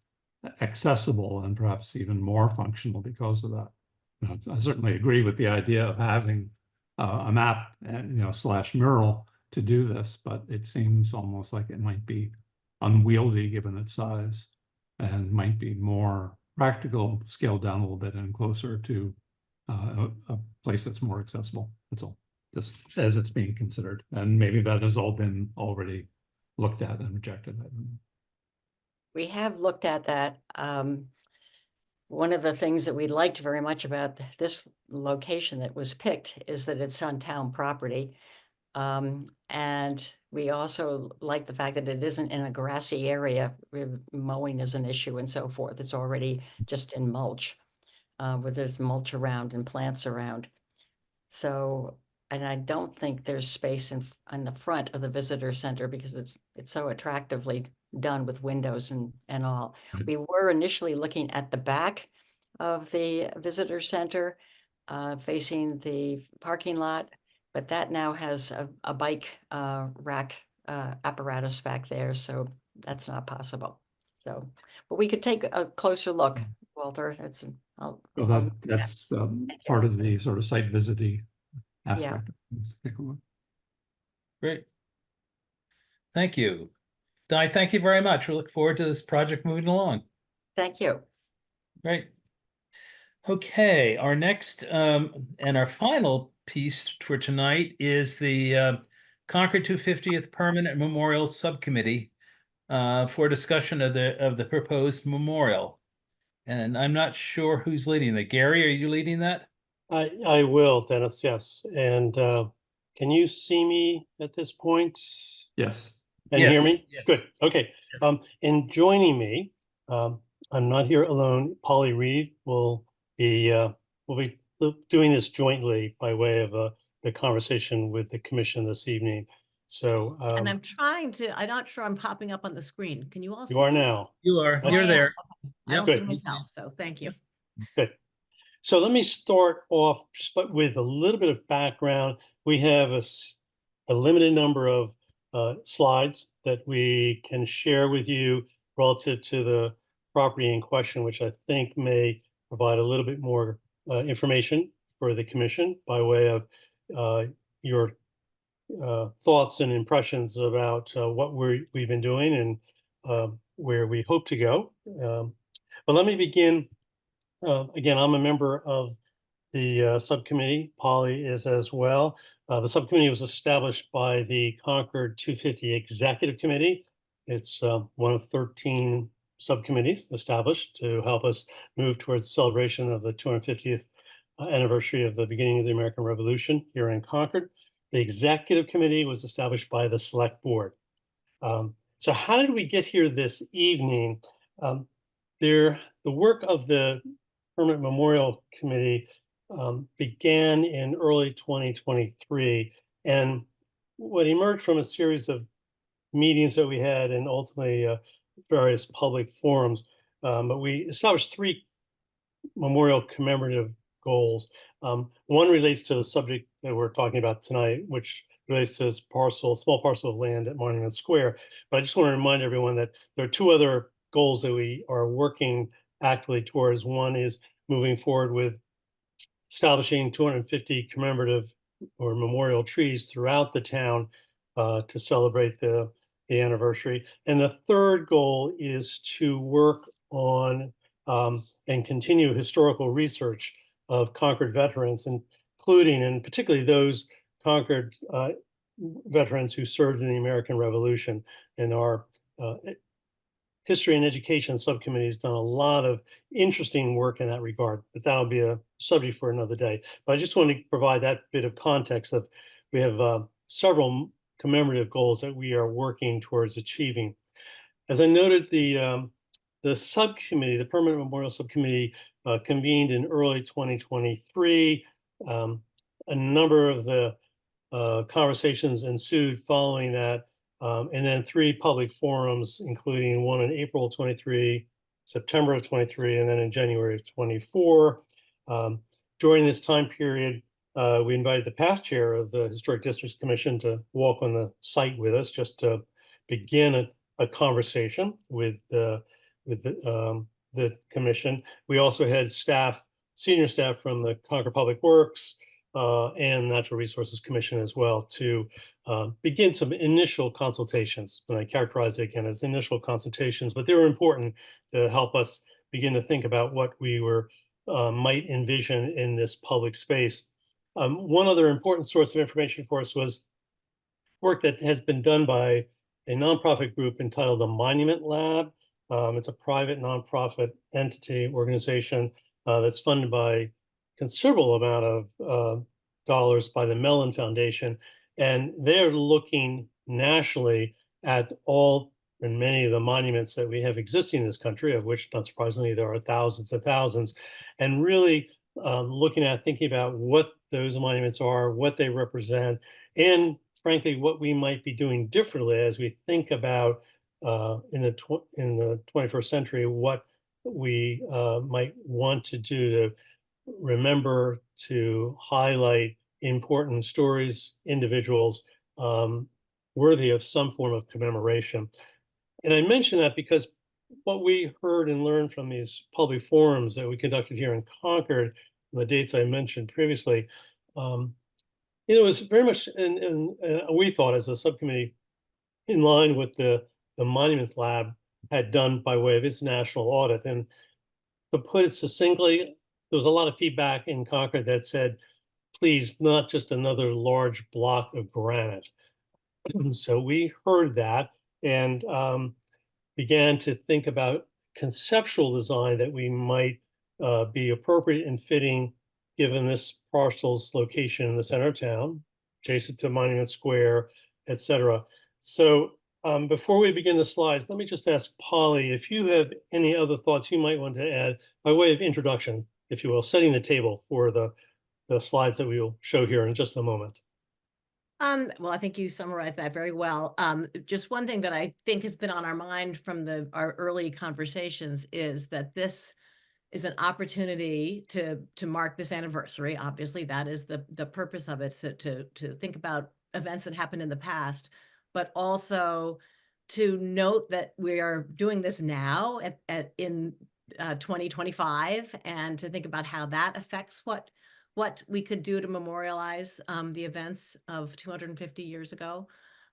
[SPEAKER 4] accessible and perhaps even more functional because of that. I certainly agree with the idea of having a map and / mural to do this, but it seems almost like it might be unwieldy given its size and might be more practical, scaled down a little bit and closer to a place that's more accessible. That's all, just as it's being considered. And maybe that has all been already looked at and rejected.
[SPEAKER 12] We have looked at that. One of the things that we liked very much about this location that was picked is that it's on town property. And we also like the fact that it isn't in a grassy area where mowing is an issue and so forth. It's already just in mulch, where there's mulch around and plants around. So, and I don't think there's space in the front of the visitor center because it's so attractively done with windows and all. We were initially looking at the back of the visitor center, facing the parking lot, but that now has a bike rack apparatus back there, so that's not possible. So, but we could take a closer look, Walter. That's
[SPEAKER 4] that's part of the sort of site visiting aspect. Let's take a look.
[SPEAKER 1] Great. Thank you. Di, thank you very much. We look forward to this project moving along.
[SPEAKER 12] Thank you.
[SPEAKER 1] Great. Okay, our next and our final piece for tonight is the Concord 250th Permanent Memorial Subcommittee for discussion of the proposed memorial. And I'm not sure who's leading that. Gary, are you leading that?
[SPEAKER 13] I will, Dennis, yes. And can you see me at this point
[SPEAKER 4] Yes.
[SPEAKER 13] and hear me?
[SPEAKER 1] Yes.
[SPEAKER 13] Good, okay.
[SPEAKER 1] Yes.
[SPEAKER 13] In joining me, I'm not here alone. Polly Reed will be doing this jointly by way of the conversation with the commission this evening. So
[SPEAKER 14] and I'm not sure I'm popping up on the screen. Can you all see
[SPEAKER 13] you are
[SPEAKER 14] me?
[SPEAKER 13] now.
[SPEAKER 1] You are.
[SPEAKER 13] I
[SPEAKER 1] You're
[SPEAKER 13] see.
[SPEAKER 1] there.
[SPEAKER 14] I don't
[SPEAKER 13] Good.
[SPEAKER 14] see myself, so thank you.
[SPEAKER 13] Good. So let me start off just with a little bit of background. We have a limited number of slides that we can share with you relative to the property in question, which I think may provide a little bit more information for the commission by way of your thoughts and impressions about what we've been doing and where we hope to go. But let me begin. Again, I'm a member of the subcommittee. Polly is as well. The subcommittee was established by the Concord 250 Executive Committee. It's one of 13 subcommittees established to help us move towards the celebration of the 250th anniversary of the beginning of the American Revolution here in Concord. The Executive Committee was established by the Select Board. So how did we get here this evening? The work of the Permanent Memorial Committee began in early 2023, and what emerged from a series of meetings that we had and ultimately various public forums, but we established 3 memorial commemorative goals. One relates to the subject that we're talking about tonight, which relates to this small parcel of land at Monument Square. But I just want to remind everyone that there are 2 other goals that we are working actively towards. One is moving forward with establishing 250 commemorative or memorial trees throughout the town to celebrate the anniversary. And the third goal is to work on and continue historical research of Concord veterans, including and particularly those Concord veterans who served in the American Revolution. And our History and Education Subcommittee has done a lot of interesting work in that regard, but that'll be a subject for another day. But I just want to provide that bit of context that we have several commemorative goals that we are working towards achieving. As I noted, the subcommittee, the Permanent Memorial Subcommittee, convened in early 2023. A number of the conversations ensued following that, and then 3 public forums, including one in April 23, September of 23, and then in January of 24. During this time period, we invited the past chair of the Historic Districts Commission to walk on the site with us, just to begin a conversation with the commission. We also had senior staff from the Concord Public Works and Natural Resources Commission as well to begin some initial consultations. And I characterize it again as initial consultations, but they were important to help us begin to think about what we might envision in this public space. One other important source of information for us was work that has been done by a nonprofit group entitled the Monument Lab. It's a private nonprofit entity organization that's funded by considerable amount of dollars by the Mellon Foundation. And they're looking nationally at all and many of the monuments that we have existing in this country, of which, not surprisingly, there are thousands and thousands, and really thinking about what those monuments are, what they represent, and frankly, what we might be doing differently as we think about in the 21st century, what we might want to do to remember, to highlight important stories, individuals worthy of some form of commemoration. And I mention that because what we heard and learned from these public forums that we conducted here in Concord, the dates I mentioned previously, it was very much, and we thought as a subcommittee, in line with the Monuments Lab had done by way of its national audit. And to put it succinctly, there was a lot of feedback in Concord that said, please, not just another large block of granite. So we heard that and began to think about conceptual design that we might be appropriate and fitting given this parcel's location in the center of town, adjacent to Monument Square, et cetera. So before we begin the slides, let me just ask Polly if you have any other thoughts you might want to add by way of introduction, if you will, setting the table for the slides that we will show here in just a moment.
[SPEAKER 14] Well, I think you summarized that very well. Just one thing that I think has been on our mind from our early conversations is that this is an opportunity to mark this anniversary. Obviously, that is the purpose of it, so to think about events that happened in the past, but also to note that we are doing this now in 2025, and to think about how that affects what we could do to memorialize the events of 250 years ago.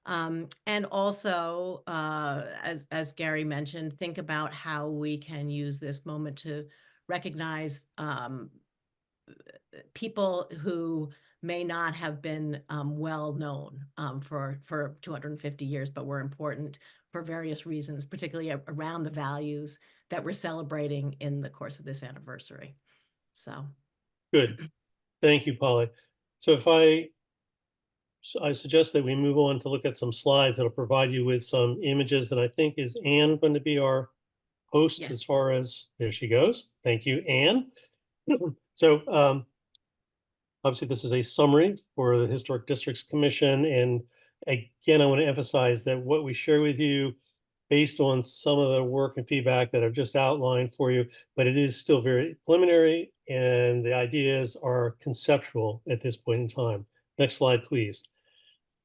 [SPEAKER 14] And also, as Gary mentioned, think about how we can use this moment to recognize people who may not have been well known for 250 years, but were important for various reasons, particularly around the values that we're celebrating in the course of this anniversary. So.
[SPEAKER 13] Good. Thank you, Polly. So if I So I suggest that we move on to look at some slides that'll provide you with some images. And I think, is Anne going to be our host
[SPEAKER 14] Yes.
[SPEAKER 13] as far as, there she goes. Thank you, Anne. So obviously this is a summary for the Historic Districts Commission. And again, I want to emphasize that what we share with you based on some of the work and feedback that I've just outlined for you, but it is still very preliminary and the ideas are conceptual at this point in time. Next slide, please.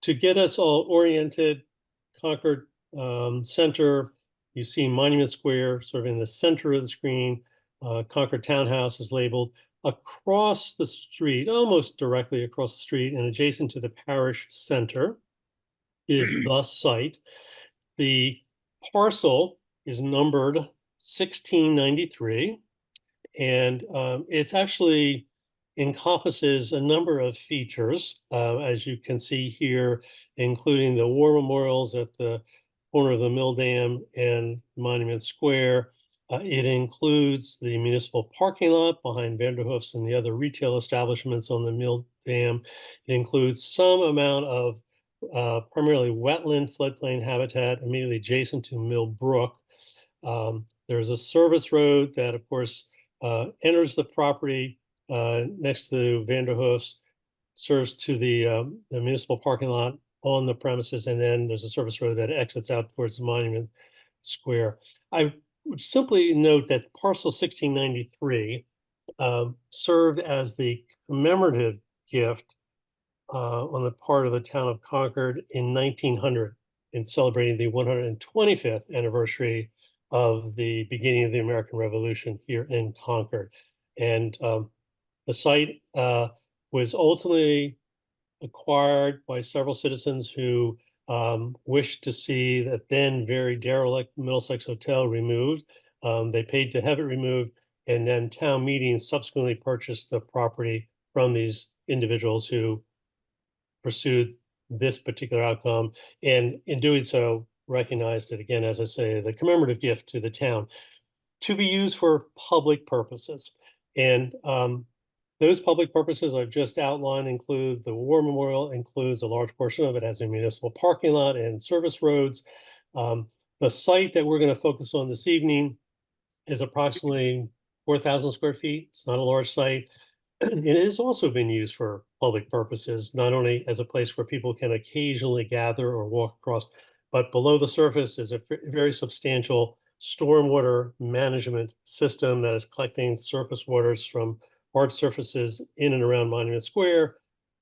[SPEAKER 13] To get us all oriented, Concord Center, you see Monument Square sort of in the center of the screen. Concord Townhouse is labeled. Across the street, almost directly across the street and adjacent to the parish center is the site. The parcel is numbered 1693, and it's actually encompasses a number of features, as you can see here, including the war memorials at the corner of the Mill Dam and Monument Square. It includes the municipal parking lot behind Vanderhoof's and the other retail establishments on the Mill Dam. It includes some amount of primarily wetland floodplain habitat immediately adjacent to Mill Brook. There's a service road that, of course, enters the property next to Vanderhoof's, serves to the municipal parking lot on the premises, and then there's a service road that exits out towards Monument Square. I would simply note that parcel 1693 served as the commemorative gift on the part of the town of Concord in 1900 in celebrating the 125th anniversary of the beginning of the American Revolution here in Concord. And the site was ultimately acquired by several citizens who wished to see that then very derelict Middlesex Hotel removed. They paid to have it removed, and then town meetings subsequently purchased the property from these individuals who pursued this particular outcome, and in doing so, recognized it again, as I say, the commemorative gift to the town to be used for public purposes. And those public purposes I've just outlined include the War Memorial, includes a large portion of it has a municipal parking lot and service roads. The site that we're going to focus on this evening is approximately 4,000 square feet. It's not a large site. It has also been used for public purposes, not only as a place where people can occasionally gather or walk across, but below the surface is a very substantial stormwater management system that is collecting surface waters from hard surfaces in and around Monument Square,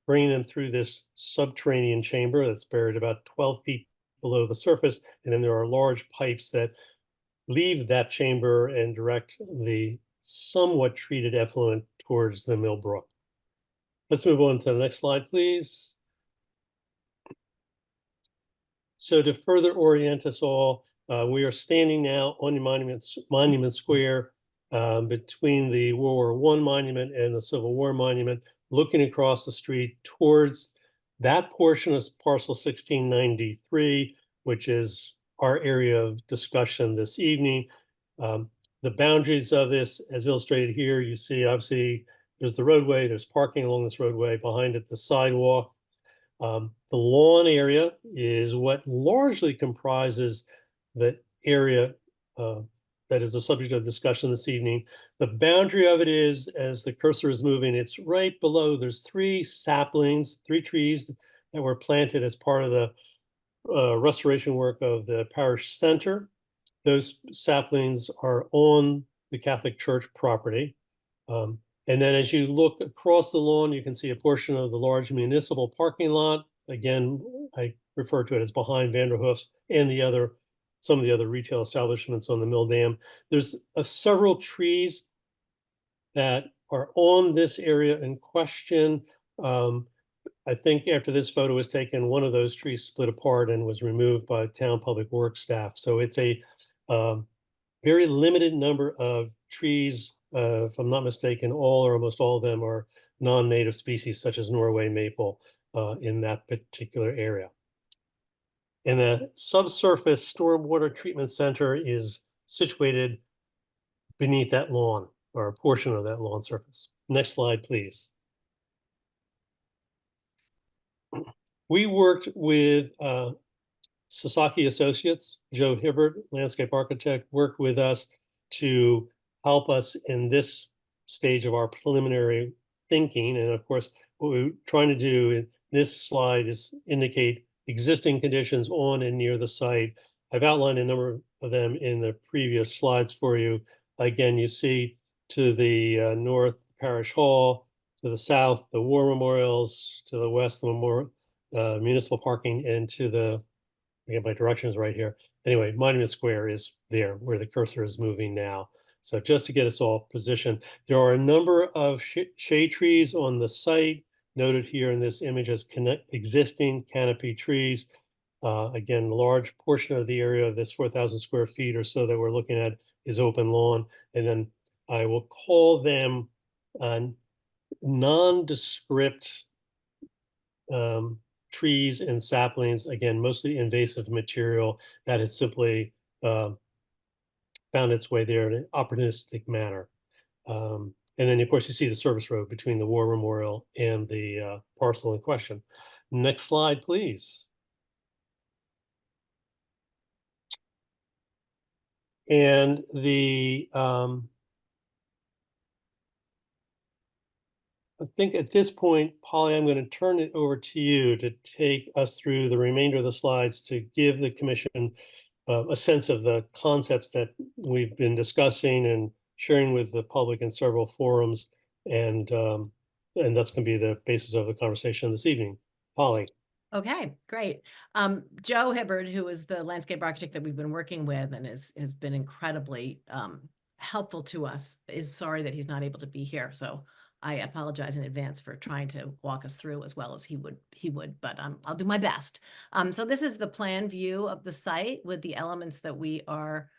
[SPEAKER 13] bringing them through this subterranean chamber that's buried about 12 feet below the surface. And then there are large pipes that leave that chamber and direct the somewhat treated effluent towards the Mill Brook. Let's move on to the next slide, please. So to further orient us all, we are standing now on the Monument Square between the World War I monument and the Civil War monument, looking across the street towards that portion of parcel 1693, which is our area of discussion this evening. The boundaries of this, as illustrated here, you see obviously there's the roadway, there's parking along this roadway, behind it the sidewalk. The lawn area is what largely comprises the area that is the subject of discussion this evening. The boundary of it is, as the cursor is moving, it's right below. There's three trees that were planted as part of the restoration work of the parish center. Those saplings are on the Catholic Church property. And then as you look across the lawn, you can see a portion of the large municipal parking lot. Again, I refer to it as behind Vanderhoof's and some of the other retail establishments on the Mill Dam. There's several trees that are on this area in question. I think after this photo was taken, one of those trees split apart and was removed by town public works staff. So it's a very limited number of trees. If I'm not mistaken, all or almost all of them are non-native species such as Norway maple in that particular area. And the subsurface stormwater treatment center is situated beneath that lawn, or a portion of that lawn surface. Next slide, please. We worked with Sasaki Associates. Joe Hibbert, landscape architect, worked with us to help us in this stage of our preliminary thinking. And of course, what we're trying to do in this slide is indicate existing conditions on and near the site. I've outlined a number of them in the previous slides for you. Again, you see to the north, Parish Hall, to the south, the war memorials, to the west, the municipal parking, and to the, again, my directions right here. Anyway, Monument Square is there where the cursor is moving now. So just to get us all positioned, there are a number of shade trees on the site noted here in this image as existing canopy trees. Again, a large portion of the area of this 4,000 square feet or so that we're looking at is open lawn. And then I will call them nondescript trees and saplings, again, mostly invasive material that has simply found its way there in an opportunistic manner. And then, of course, you see the service road between the war memorial and the parcel in question. Next slide, please. And the I think at this point, Polly, I'm going to turn it over to you to take us through the remainder of the slides to give the commission a sense of the concepts that we've been discussing and sharing with the public in several forums. And that's going to be the basis of the conversation this evening. Polly.
[SPEAKER 14] Okay, great. Joe Hibbert, who is the landscape architect that we've been working with and has been incredibly helpful to us, is sorry that he's not able to be here. So I apologize in advance for trying to walk us through as well as he would, but I'll do my best. So this is the plan view of the site with the elements that we are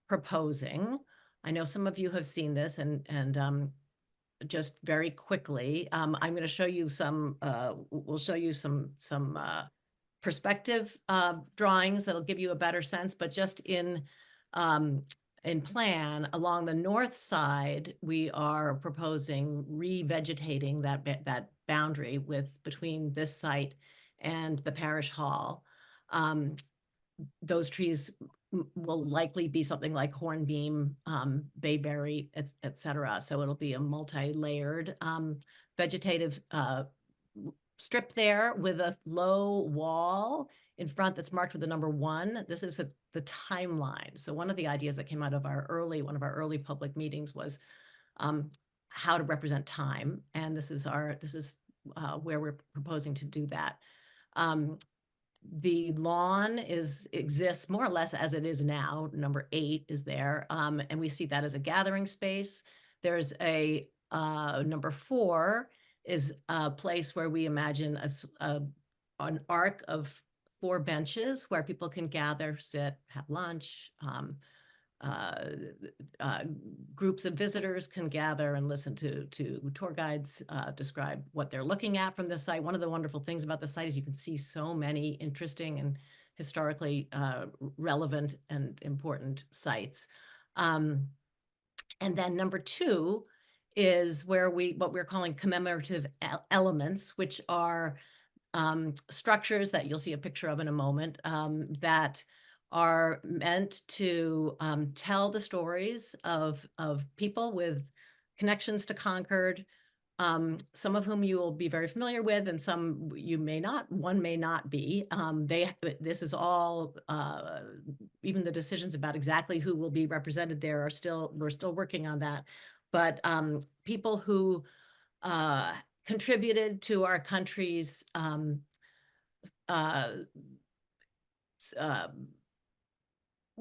[SPEAKER 14] proposing. I know some of you have seen this, and just very quickly, I'm going to show you some, we'll show you some perspective drawings that'll give you a better sense, but just in plan, along the north side, we are proposing revegetating that boundary between this site and the parish hall. Those trees will likely be something like hornbeam, bayberry, et cetera. So it'll be a multi-layered vegetative strip there with a low wall in front that's marked with the number 1. This is the timeline. So one of the ideas that came out of one of our early public meetings was how to represent time. And this is where we're proposing to do that. The lawn exists more or less as it is now. Number 8 is there. And we see that as a gathering space. There's a number 4 is a place where we imagine an arc of 4 benches where people can gather, sit, have lunch. Groups of visitors can gather and listen to tour guides describe what they're looking at from the site. One of the wonderful things about the site is you can see so many interesting and historically relevant and important sites. And then number 2 is where what we're calling commemorative elements, which are structures that you'll see a picture of in a moment that are meant to tell the stories of people with connections to Concord, some of whom you will be very familiar with, and some you may not. One may not be. This is all, even the decisions about exactly who will be represented there we're still working on that. But people who contributed to our country's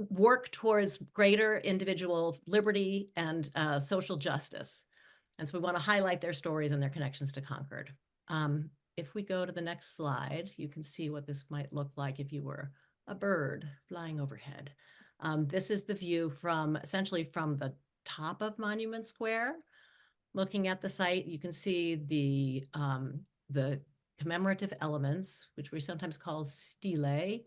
[SPEAKER 14] work towards greater individual liberty and social justice. And so we want to highlight their stories and their connections to Concord. If we go to the next slide, you can see what this might look like if you were a bird flying overhead. This is the view essentially from the top of Monument Square. Looking at the site, you can see the commemorative elements, which we sometimes call stelae.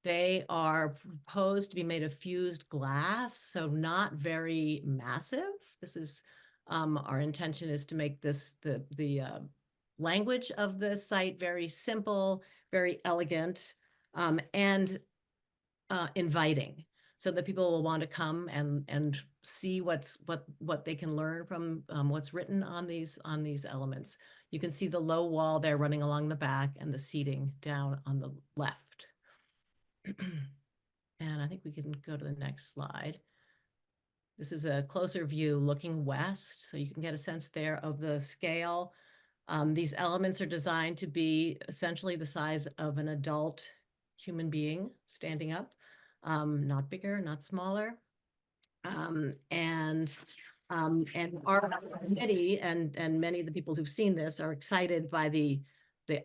[SPEAKER 14] They are proposed to be made of fused glass, so not very massive. This is our intention is to make this the language of the site, very simple, very elegant, and inviting, so that people will want to come and see what they can learn from what's written on these elements. You can see the low wall there running along the back and the seating down on the left. And I think we can go to the next slide. This is a closer view looking west, so you can get a sense there of the scale. These elements are designed to be essentially the size of an adult human being standing up, not bigger, not smaller. And our committee and many of the people who've seen this are excited by the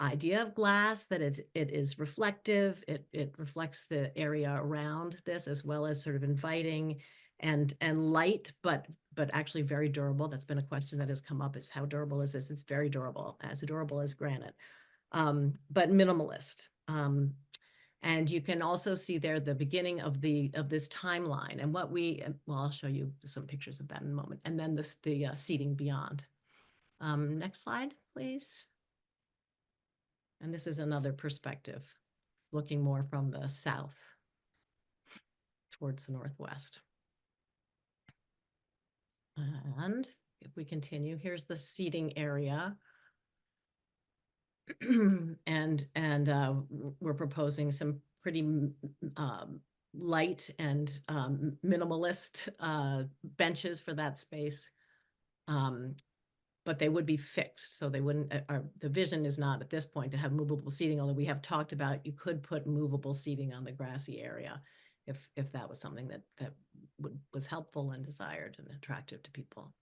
[SPEAKER 14] idea of glass, that it is reflective, it reflects the area around this, as well as sort of inviting and light, but actually very durable. That's been a question that has come up, is how durable is this? It's very durable as granite, but minimalist. And you can also see there the beginning of this timeline, and what well, I'll show you some pictures of that in a moment, and then the seating beyond. Next slide, please. And this is another perspective, looking more from the south towards the northwest. And if we continue, here's the seating area. and we're proposing some pretty light and minimalist benches for that space, but they would be fixed, so they wouldn't. The vision is not at this point to have movable seating, although we have talked about you could put movable seating on the grassy area if that was something that was helpful and desired and attractive to people.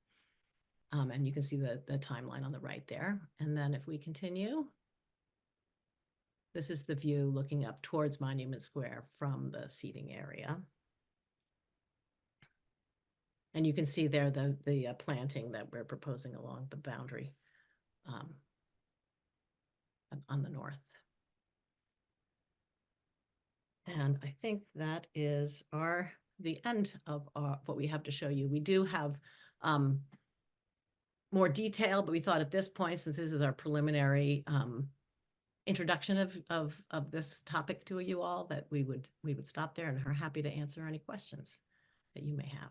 [SPEAKER 14] And you can see the timeline on the right there. And then if we continue, this is the view looking up towards Monument Square from the seating area. And you can see there the planting that we're proposing along the boundary on the north. And I think that is the end of what we have to show you. We do have more detail, but we thought at this point, since this is our preliminary introduction of this topic to you all, that we would stop there, and are happy to answer any questions that you may have.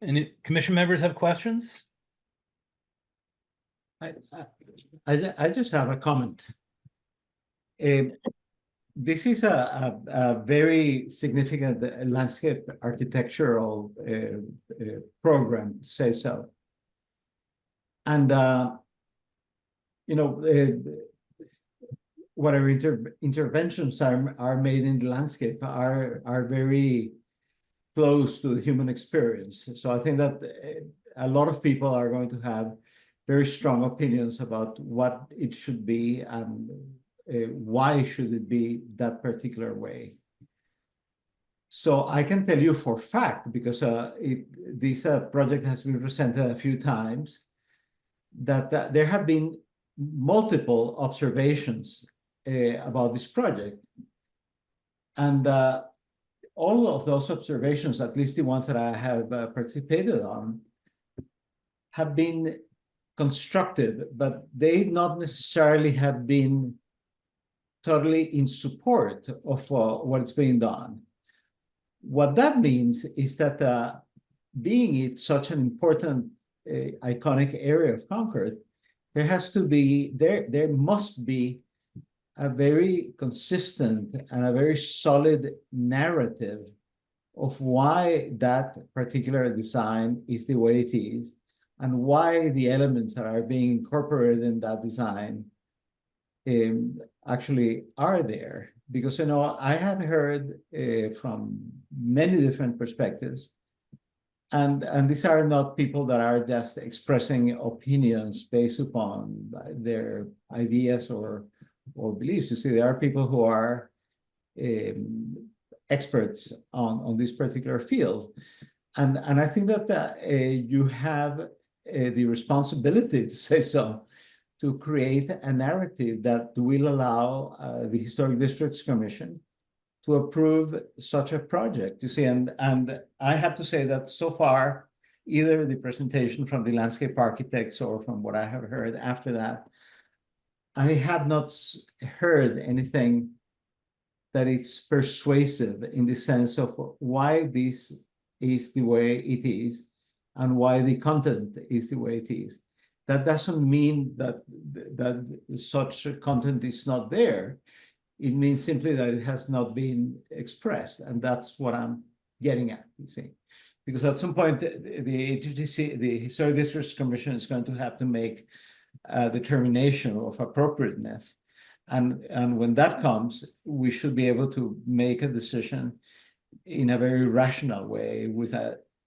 [SPEAKER 1] Any commission members have questions?
[SPEAKER 6] I just have a comment. This is a very significant landscape architectural program, to say so. And, whatever interventions are made in the landscape are very close to the human experience. So I think that a lot of people are going to have very strong opinions about what it should be and why should it be that particular way. So I can tell you for fact, because this project has been presented a few times, that there have been multiple observations about this project. And all of those observations, at least the ones that I have participated on, have been constructive, but they not necessarily have been totally in support of what's being done. What that means is that being it such an important iconic area of Concord, there must be a very consistent and a very solid narrative of why that particular design is the way it is, and why the elements that are being incorporated in that design actually are there. Because, I have heard from many different perspectives, and these are not people that are just expressing opinions based upon their ideas or beliefs. You see, there are people who are experts on this particular field. And I think that you have the responsibility, to say so, to create a narrative that will allow the Historic Districts Commission to approve such a project. You see, and I have to say that so far either the presentation from the landscape architects or from what I have heard after that, I have not heard anything that it's persuasive in the sense of why this is the way it is and why the content is the way it is. That doesn't mean that such content is not there. It means simply that it has not been expressed, and that's what I'm getting at, you see. Because at some point, the HTC, the Historic Districts Commission, is going to have to make a determination of appropriateness. And when that comes, we should be able to make a decision in a very rational way with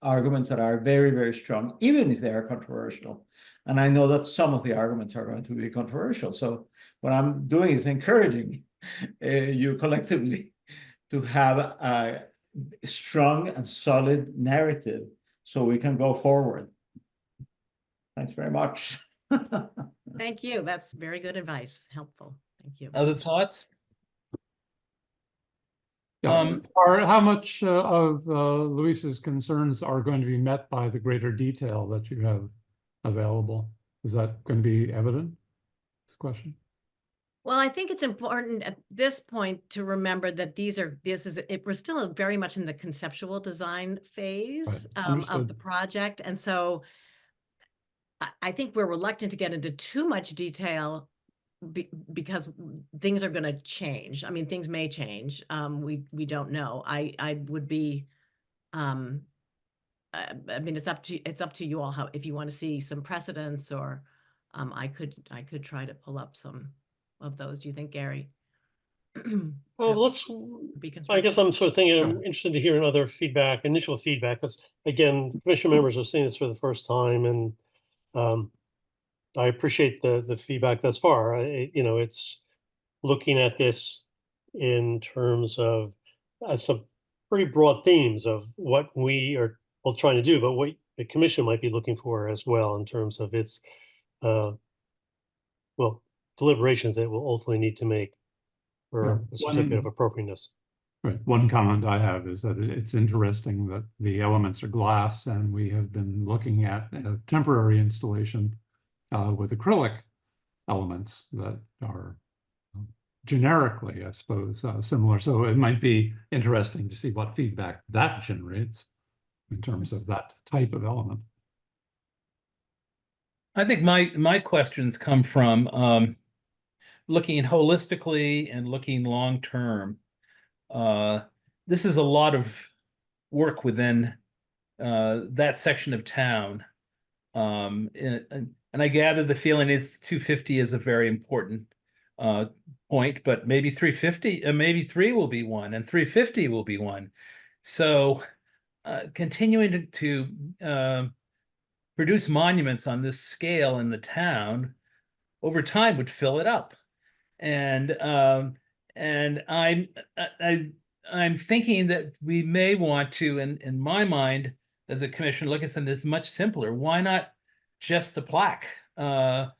[SPEAKER 6] arguments that are very, very strong, even if they are controversial. And I know that some of the arguments are going to be controversial. So what I'm doing is encouraging you collectively to have a strong and solid narrative so we can go forward. Thanks very much.
[SPEAKER 14] Thank you. That's very good advice. Helpful. Thank you.
[SPEAKER 1] Other thoughts?
[SPEAKER 4] How much of Luis's concerns are going to be met by the greater detail that you have available? Is that going to be evident? This question.
[SPEAKER 14] Well, I think it's important at this point to remember that we're still very much in the conceptual design phase of the project. And so I think we're reluctant to get into too much detail because things are going to change. I mean, things may change. We don't know. I would be, I mean, it's up to you all how, if you want to see some precedents, or I could try to pull up some of those. Do you think, Gary?
[SPEAKER 13] Well, I guess I'm sort of thinking, I'm interested to hear another feedback, initial feedback, because again, commission members are seeing this for the first time, and I appreciate the feedback thus far. It's looking at this in terms of some pretty broad themes of what we are both trying to do, but what the commission might be looking for as well in terms of its, deliberations that will ultimately need to make for a certificate of appropriateness.
[SPEAKER 4] Right. One comment I have is that it's interesting that the elements are glass, and we have been looking at a temporary installation with acrylic elements that are generically, I suppose, similar. So it might be interesting to see what feedback that generates in terms of that type of element.
[SPEAKER 1] I think my questions come from looking holistically and looking long-term. This is a lot of work within that section of town. And I gather the feeling is 250 is a very important point, but maybe 350, maybe 3 will be one, and 350 will be one. So continuing to produce monuments on this scale in the town over time would fill it up. And I'm thinking that we may want to, in my mind, as a commission, look at something that's much simpler. Why not just the plaque? The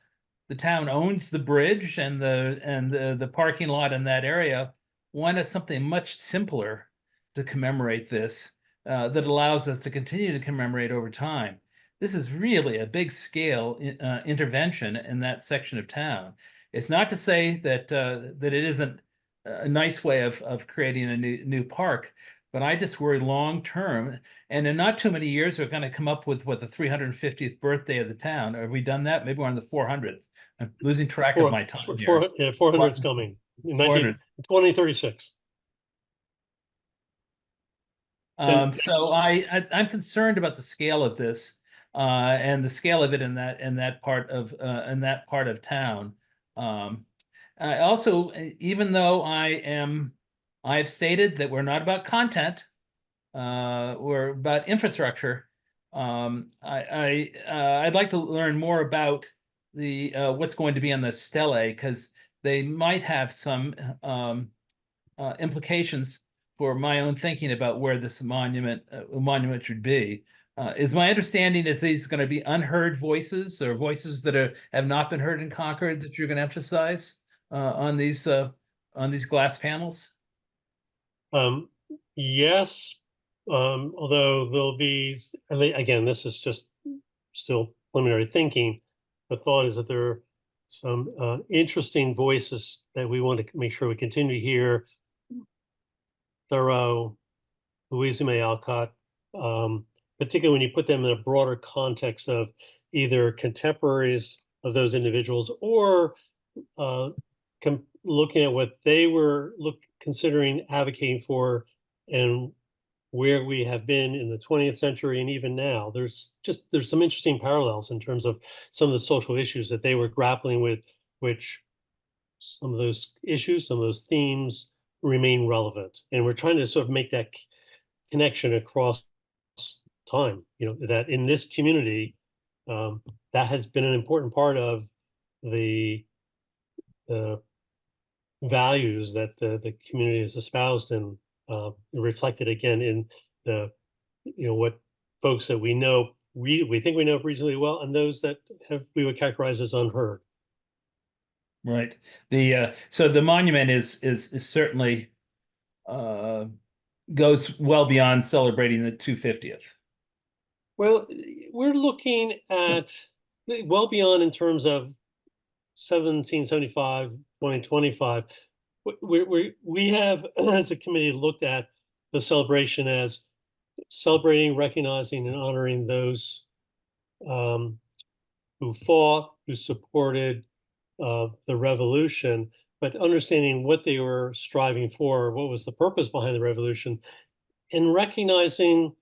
[SPEAKER 1] town owns the bridge and the parking lot in that area. Why not something much simpler to commemorate this that allows us to continue to commemorate over time? This is really a big scale intervention in that section of town. It's not to say that that it isn't a nice way of creating a new park, but I just worry long term. And in not too many years, we're going to come up with what, the 350th birthday of the town. Have we done that? Maybe we're on the 400th. I'm losing track of my time here.
[SPEAKER 13] 400's coming in 2036.
[SPEAKER 1] So I'm concerned about the scale of this and the scale of it in that part of town. I also, even though I've stated that we're not about content, we're about infrastructure. I'd like to learn more about the what's going to be on the stelae, because they might have some implications for my own thinking about where this monument should be. Is my understanding is these going to be unheard voices, or voices that have not been heard in Concord, that you're going to emphasize on these glass panels?
[SPEAKER 13] Yes, although there'll be, again, this is just still preliminary thinking. The thought is that there are some interesting voices that we want to make sure we continue to hear. Thoreau, Louisa May Alcott, particularly when you put them in a broader context of either contemporaries of those individuals or looking at what they were considering advocating for and where we have been in the 20th century and even now. There's some interesting parallels in terms of some of the social issues that they were grappling with, which some of those issues, some of those themes remain relevant. And we're trying to sort of make that connection across time, that in this community, that has been an important part of the values that the community has espoused and reflected again in the, what folks that we know, we think we know reasonably well, and those that we would characterize as unheard.
[SPEAKER 1] Right. So the monument is certainly goes well beyond celebrating the 250th.
[SPEAKER 13] Well, we're looking at well beyond in terms of 1775, 2025. We have, as a committee, looked at the celebration as celebrating, recognizing, and honoring those who fought, who supported the revolution, but understanding what they were striving for, what was the purpose behind the revolution, and recognizing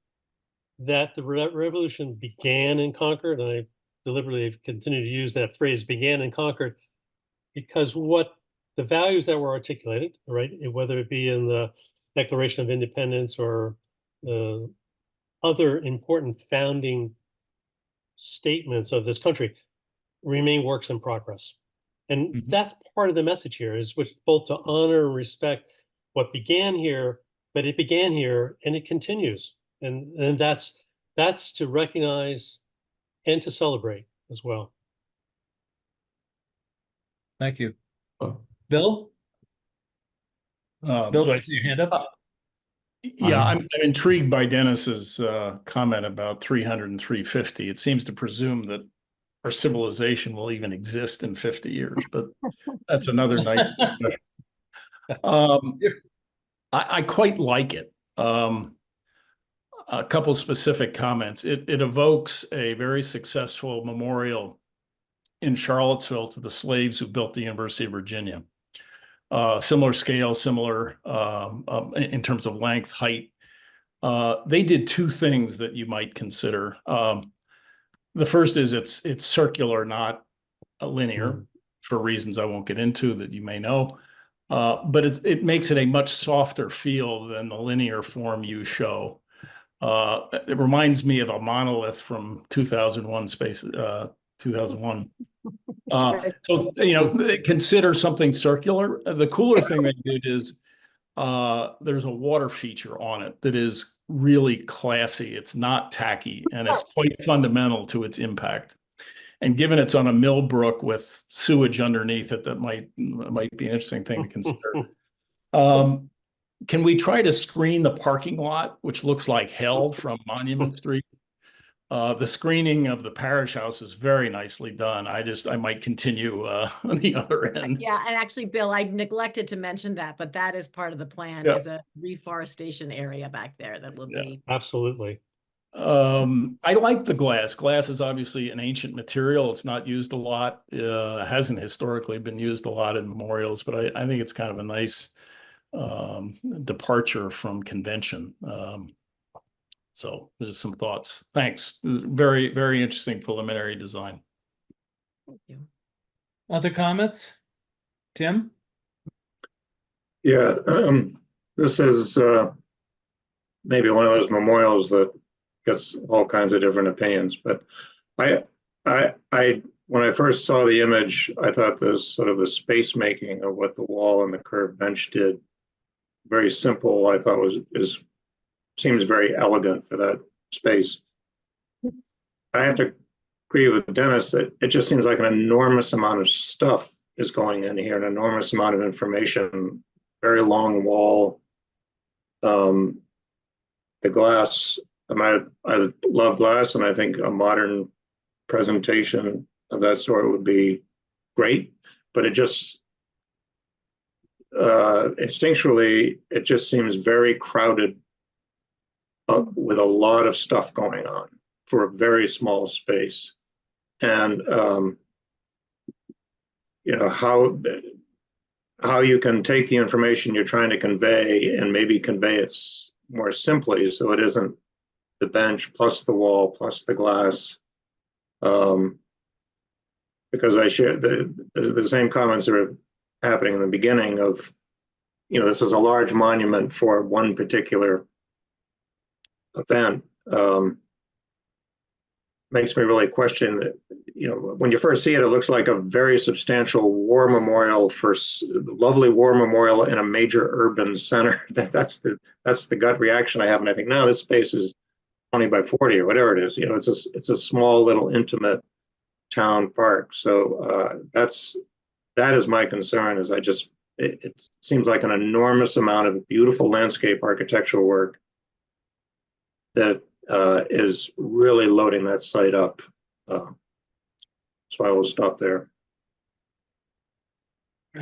[SPEAKER 13] that the revolution began in Concord. And I deliberately have continued to use that phrase, began in Concord, because what the values that were articulated, right, whether it be in the Declaration of Independence or other important founding statements of this country, remain works in progress. And that's part of the message here, is which both to honor and respect what began here, but it began here and it continues. And that's to recognize and to celebrate as well.
[SPEAKER 1] Thank you. Bill? Bill, do I see your hand up?
[SPEAKER 8] Yeah, I'm intrigued by Dennis's comment about 300 and 350. It seems to presume that our civilization will even exist in 50 years, but that's another night's discussion. I quite like it. A couple specific comments. It evokes a very successful memorial in Charlottesville to the slaves who built the University of Virginia. Similar scale, similar in terms of length, height. They did two things that you might consider. The first is it's circular, not linear, for reasons I won't get into that you may know. But it makes it a much softer feel than the linear form you show. It reminds me of a monolith from 2001 2001. So, consider something circular. The cooler thing they did is there's a water feature on it that is really classy. It's not tacky, and it's quite fundamental to its impact. And given it's on a mill brook with sewage underneath it, that might be an interesting thing to consider. Can we try to screen the parking lot, which looks like hell from Monument Street? The screening of the parish house is very nicely done. I might continue on the other end.
[SPEAKER 14] Yeah, and actually, Bill, I neglected to mention that, but that is part of the plan.
[SPEAKER 8] Yeah.
[SPEAKER 14] There's a reforestation area back there that will be.
[SPEAKER 13] Absolutely.
[SPEAKER 8] I like the glass. Glass is obviously an ancient material. It's not used a lot. Hasn't historically been used a lot in memorials, but I think it's kind of a nice departure from convention. So there's some thoughts. Thanks. Very, very interesting preliminary design.
[SPEAKER 14] Thank you.
[SPEAKER 1] Other comments? Tim?
[SPEAKER 3] Yeah, this is maybe one of those memorials that gets all kinds of different opinions. But I when I first saw the image, I thought this sort of the space making of what the wall and the curved bench did, very simple. I thought seems very elegant for that space. I have to agree with Dennis that it just seems like an enormous amount of stuff is going in here, an enormous amount of information, very long wall. the glass, I love glass, and I think a modern presentation of that sort would be great, but it just instinctually, it just seems very crowded with a lot of stuff going on for a very small space. And you know, how you can take the information you're trying to convey and maybe convey it more simply, so it isn't the bench plus the wall plus the glass. Because I share the same comments that are happening in the beginning of, you know, this is a large monument for one particular event. Makes me really question that, you know, when you first see it, it looks like a very substantial war memorial for lovely war memorial in a major urban center. That's the gut reaction I have, and I think, no, this space is 20 by 40 or whatever it is. You know, it's a small little intimate town park. So that is my concern. Is it seems like an enormous amount of beautiful landscape architectural work that is really loading that site up. So I will stop there.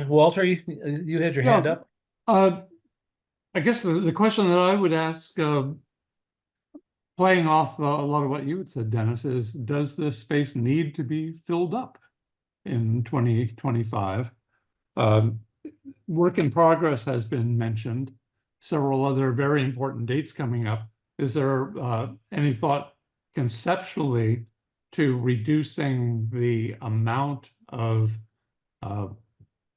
[SPEAKER 1] Walter, you had your hand up.
[SPEAKER 4] I guess the question that I would ask, playing off a lot of what you had said, Dennis, is does this space need to be filled up in 2025? Work in progress has been mentioned. Several other very important dates coming up. Is there any thought conceptually to reducing the amount of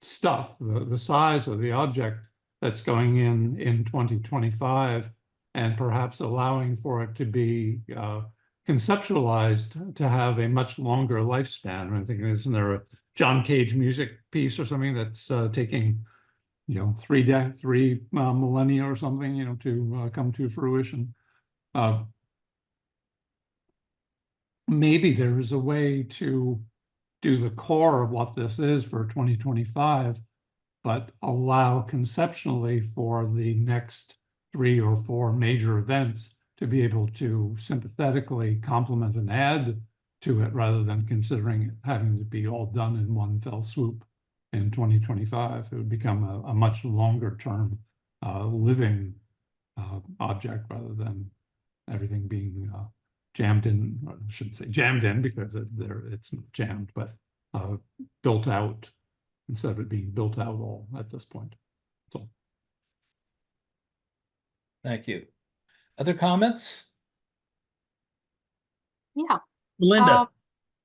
[SPEAKER 4] stuff, the size of the object that's going in 2025, and perhaps allowing for it to be conceptualized to have a much longer lifespan? I'm thinking, isn't there a John Cage music piece or something that's taking, you know, three millennia or something, you know, to come to fruition? Maybe there is a way to do the core of what this is for 2025, but allow conceptually for the next 3 or 4 major events to be able to sympathetically complement and add to it, rather than considering it having to be all done in one fell swoop in 2025. It would become a much longer term living object, rather than everything being jammed in. I shouldn't say jammed in, because it's not jammed, but built out instead of it being built out all at this point. So,
[SPEAKER 1] Thank you. Other comments?
[SPEAKER 5] Yeah.
[SPEAKER 1] Melinda.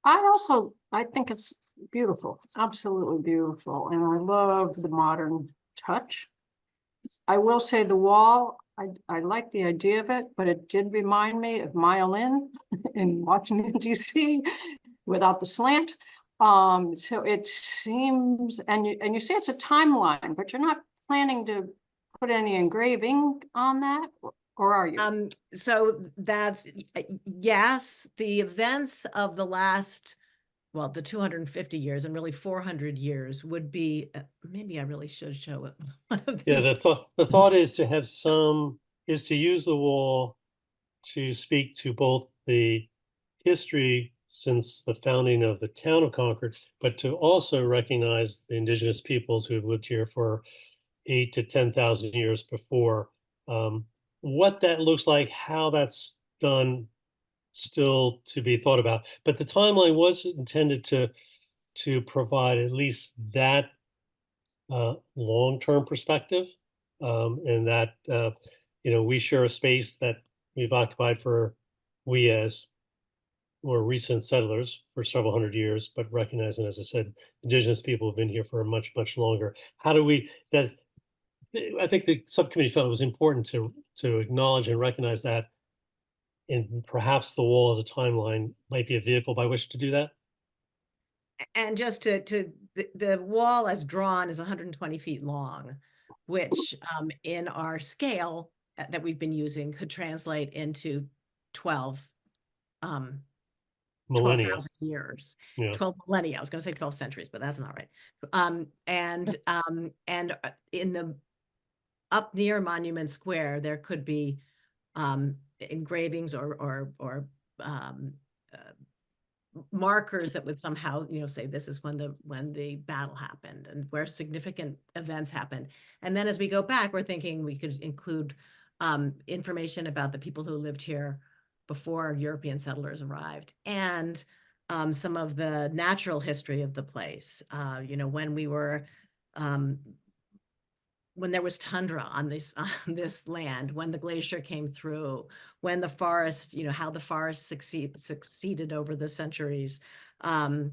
[SPEAKER 5] I think it's beautiful, absolutely beautiful. And I love the modern touch. I will say the wall, I like the idea of it, but it did remind me of Mile Inn in Washington, DC, without the slant. So it seems, and you say it's a timeline, but you're not planning to put any engraving on that, or are you?
[SPEAKER 14] So that's, yes, the events of the last, well, the 250 years and really 400 years would be, maybe I really should show it. One of
[SPEAKER 13] Yeah,
[SPEAKER 14] these.
[SPEAKER 13] the thought is to have is to use the wall to speak to both the history since the founding of the town of Concord, but to also recognize the indigenous peoples who have lived here for 8,000 to 10,000 years before. What that looks like, how that's done, still to be thought about. But the timeline was intended to provide at least that long-term perspective, and that you know, we share a space that we've occupied we as more recent settlers for several hundred years, but recognizing, as I said, indigenous people have been here for much longer. How do we? I think the subcommittee felt it was important to acknowledge and recognize that, and perhaps the wall as a timeline might be a vehicle by which to do that.
[SPEAKER 14] And just the wall as drawn is 120 feet long, which in our scale that we've been using could translate into 12
[SPEAKER 13] Millennia.
[SPEAKER 14] 12,000 years,
[SPEAKER 13] Yeah.
[SPEAKER 14] 12 millennia. I was going to say 12 centuries, but that's not right. And in the up near Monument Square, there could be engravings or markers that would somehow, say this is when the battle happened and where significant events happened. And then as we go back, we're thinking we could include information about the people who lived here before European settlers arrived, and some of the natural history of the place. When we were when there was tundra on this land, when the glacier came through, when the forest, how the forest succeeded over the centuries. The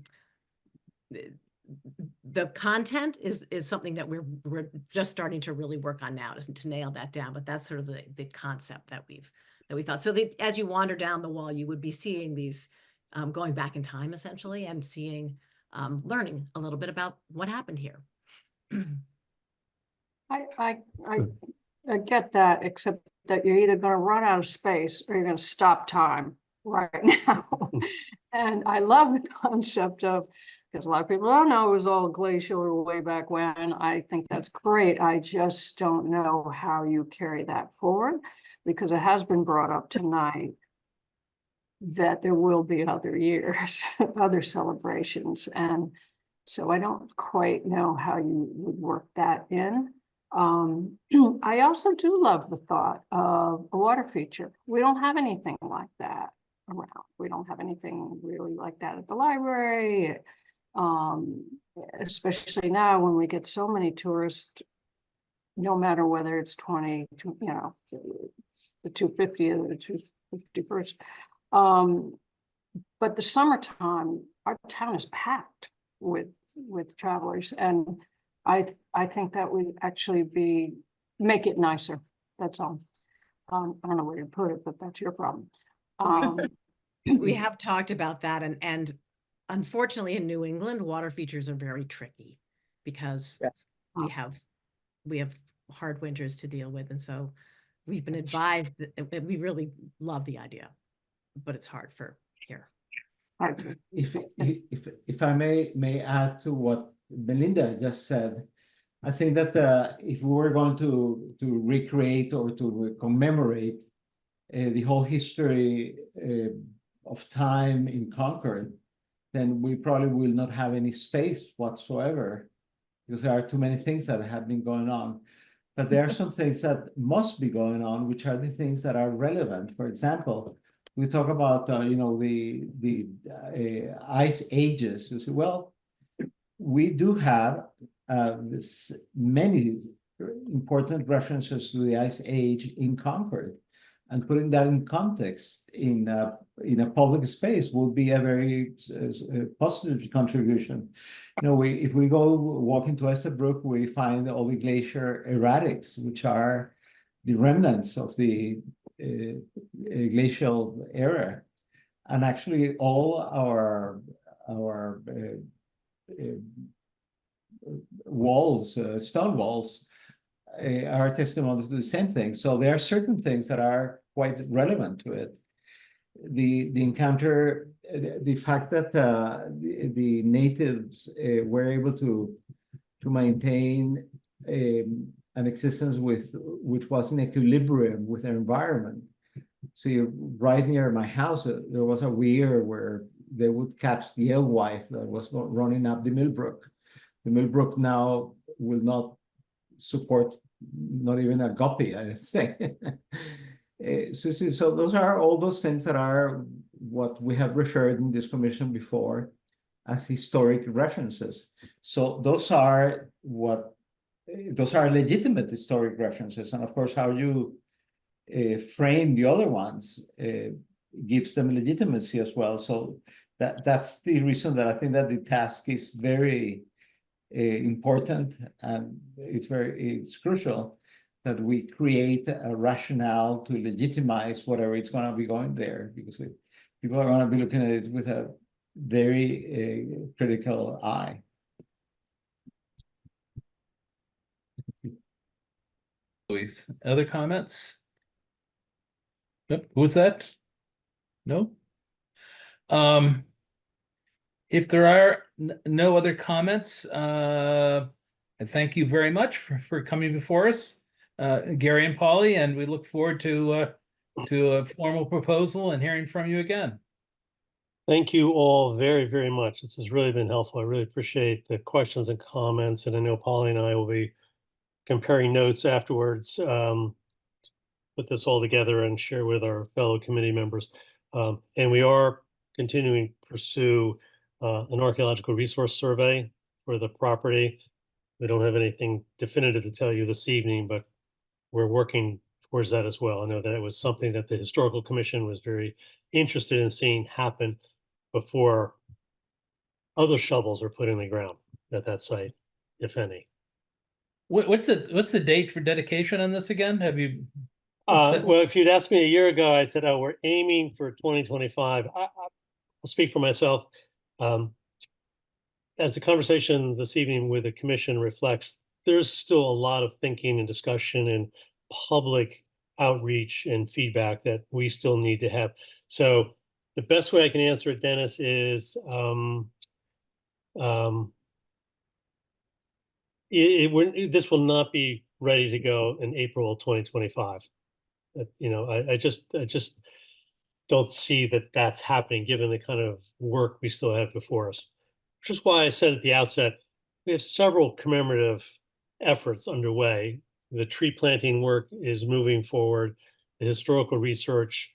[SPEAKER 14] content is something that we're just starting to really work on now to nail that down. But that's sort of the concept that we thought. So as you wander down the wall, you would be seeing these going back in time essentially, and seeing learning a little bit about what happened here.
[SPEAKER 5] I get that, except that you're either going to run out of space or you're going to stop time right now. And I love the concept of, because a lot of people don't know it was all glacial way back when. I think that's great. I just don't know how you carry that forward, because it has been brought up tonight that there will be other years, other celebrations. And so I don't quite know how you would work that in. I also do love the thought of a water feature. We don't have anything like that around. We don't have anything really like that at the library, especially now when we get so many tourists, no matter whether it's the 250 or the 251st. But the summertime, our town is packed with travelers, and I think that would actually make it nicer. That's all. I don't know where to put it, but that's your problem.
[SPEAKER 14] We have talked about that, and unfortunately in New England, water features are very tricky because we have hard winters to deal with, and so we've been advised that we really love the idea, but it's hard for here.
[SPEAKER 6] If I may add to what Melinda just said, I think that if we were going to recreate or to commemorate the whole history of time in Concord, then we probably will not have any space whatsoever, because there are too many things that have been going on. But there are some things that must be going on, which are the things that are relevant. For example, we talk about the ice ages. You say, well, we do have many important references to the ice age in Concord, and putting that in context in a public space will be a very positive contribution. If we go walk into Estabrook, we find all the glacier erratics, which are the remnants of the glacial era, and actually all our walls, stone walls, are testimonies to the same thing. So there are certain things that are quite relevant to it. The encounter, the fact that the natives were able to maintain an existence which was in equilibrium with their environment. See, right near my house, there was a weir where they would catch the alewife that was running up the Millbrook. The Millbrook now will not support not even a guppy, I think. So those are all those things that are what we have referred in this commission before as historic references. So those are legitimate historic references. And of course, how you frame the other ones gives them legitimacy as well. So that's the reason that I think that the task is very important, and it's crucial that we create a rationale to legitimize whatever it's going to be going there, because people are going to be looking at it with a very critical eye.
[SPEAKER 1] Louise, other comments? Nope. Who was that? No. If there are no other comments, I thank you very much for coming before us, Gary and Polly, and we look forward to to a formal proposal and hearing from you again.
[SPEAKER 13] Thank you all very, very much. This has really been helpful. I really appreciate the questions and comments, and I know Polly and I will be comparing notes afterwards, put this all together and share with our fellow committee members. And we are continuing to pursue an archaeological resource survey for the property. We don't have anything definitive to tell you this evening, but we're working towards that as well. I know that it was something that the Historical Commission was very interested in seeing happen before other shovels are put in the ground at that site, if any.
[SPEAKER 1] What's the date for dedication on this again? Have you?
[SPEAKER 13] Well, if you'd asked me a year ago, I said, oh, we're aiming for 2025. I'll speak for myself. As the conversation this evening with the commission reflects, there's still a lot of thinking and discussion and public outreach and feedback that we still need to have. So the best way I can answer it, Dennis, is this will not be ready to go in April 2025. You know, I just don't see that that's happening given the kind of work we still have before us. Which is why I said at the outset, we have several commemorative efforts underway. The tree planting work is moving forward. The historical research,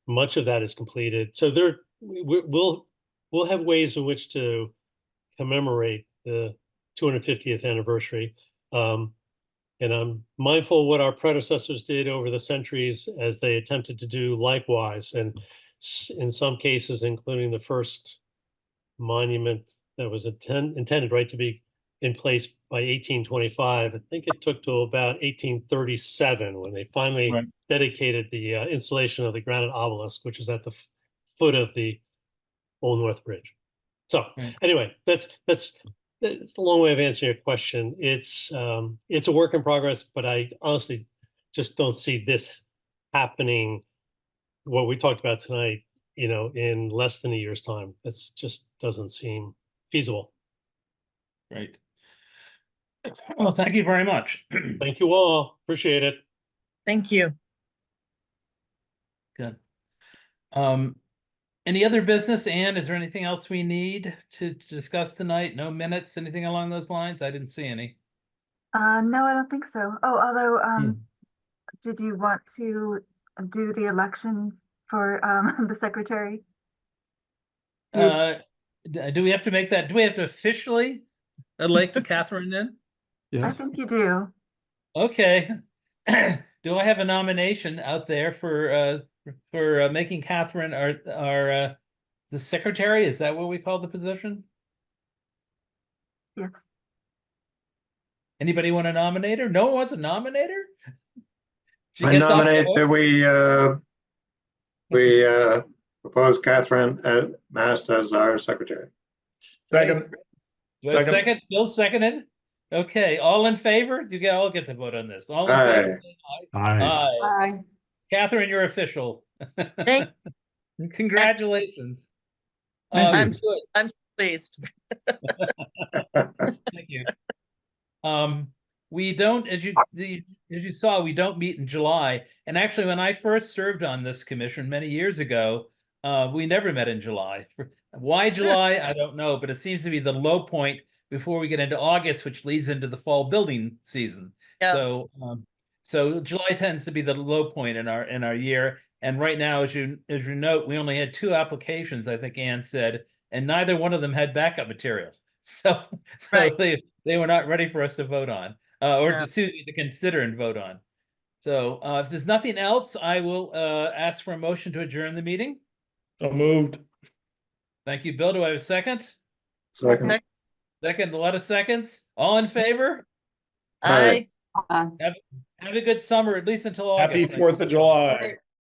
[SPEAKER 13] much of that is completed. So we'll have ways in which to commemorate the 250th anniversary. And I'm mindful of what our predecessors did over the centuries as they attempted to do likewise. And in some cases, including the first monument that was intended, right, to be in place by 1825. I think it took till about 1837 when they finally dedicated the installation of the granite obelisk, which is at the foot of the Old North Bridge. So anyway, that's a long way of answering your question. It's a work in progress, but I honestly just don't see this happening, what we talked about tonight, you know, in less than a year's time. That's just doesn't seem feasible.
[SPEAKER 1] Right. Well, thank you very much.
[SPEAKER 13] Thank you all. Appreciate it.
[SPEAKER 7] Thank you.
[SPEAKER 1] Good. Any other business? Anne, is there anything else we need to discuss tonight? No minutes, anything along those lines? I didn't see any.
[SPEAKER 11] No, I don't think so. Oh, although, did you want to do the election for the secretary?
[SPEAKER 1] Do we have to make that? Do we have to officially elect Catherine then?
[SPEAKER 11] I
[SPEAKER 4] Yes.
[SPEAKER 11] think you do.
[SPEAKER 1] Okay. Do I have a nomination out there for making Catherine our the secretary? Is that what we call the position?
[SPEAKER 11] Yes.
[SPEAKER 1] Anybody want to nominate her? No one wants to nominate her? She
[SPEAKER 3] I
[SPEAKER 1] gets off the
[SPEAKER 3] nominate
[SPEAKER 1] hook?
[SPEAKER 3] that we propose Catherine Mast as our secretary.
[SPEAKER 8] Second.
[SPEAKER 1] Do I have a second? Bill seconded. Okay, all in favor? You all get to vote on this. All in favor? Say aye.
[SPEAKER 4] Aye.
[SPEAKER 5] Aye.
[SPEAKER 1] Catherine, you're official.
[SPEAKER 7] Thank
[SPEAKER 1] Congratulations.
[SPEAKER 4] Thank you.
[SPEAKER 1] Good.
[SPEAKER 7] I'm pleased.
[SPEAKER 1] Thank you. We don't, as you saw, we don't meet in July. And actually, when I first served on this commission many years ago, we never met in July. Why July? I don't know, but it seems to be the low point before we get into August, which leads into the fall building season.
[SPEAKER 7] Yeah.
[SPEAKER 1] So July tends to be the low point in our year. And right now, as you note, we only had 2 applications, I think Ann said, and neither one of them had backup material. So they were not ready for us to vote on, or to consider and vote on. So if there's nothing else, I will ask for a motion to adjourn the meeting.
[SPEAKER 8] So moved.
[SPEAKER 1] Thank you, Bill. Do I have a second?
[SPEAKER 3] Second.
[SPEAKER 1] Second, a lot of seconds. All in favor?
[SPEAKER 7] Aye.
[SPEAKER 1] Have a good summer, at least until
[SPEAKER 8] Happy
[SPEAKER 1] August.
[SPEAKER 8] 4th of July.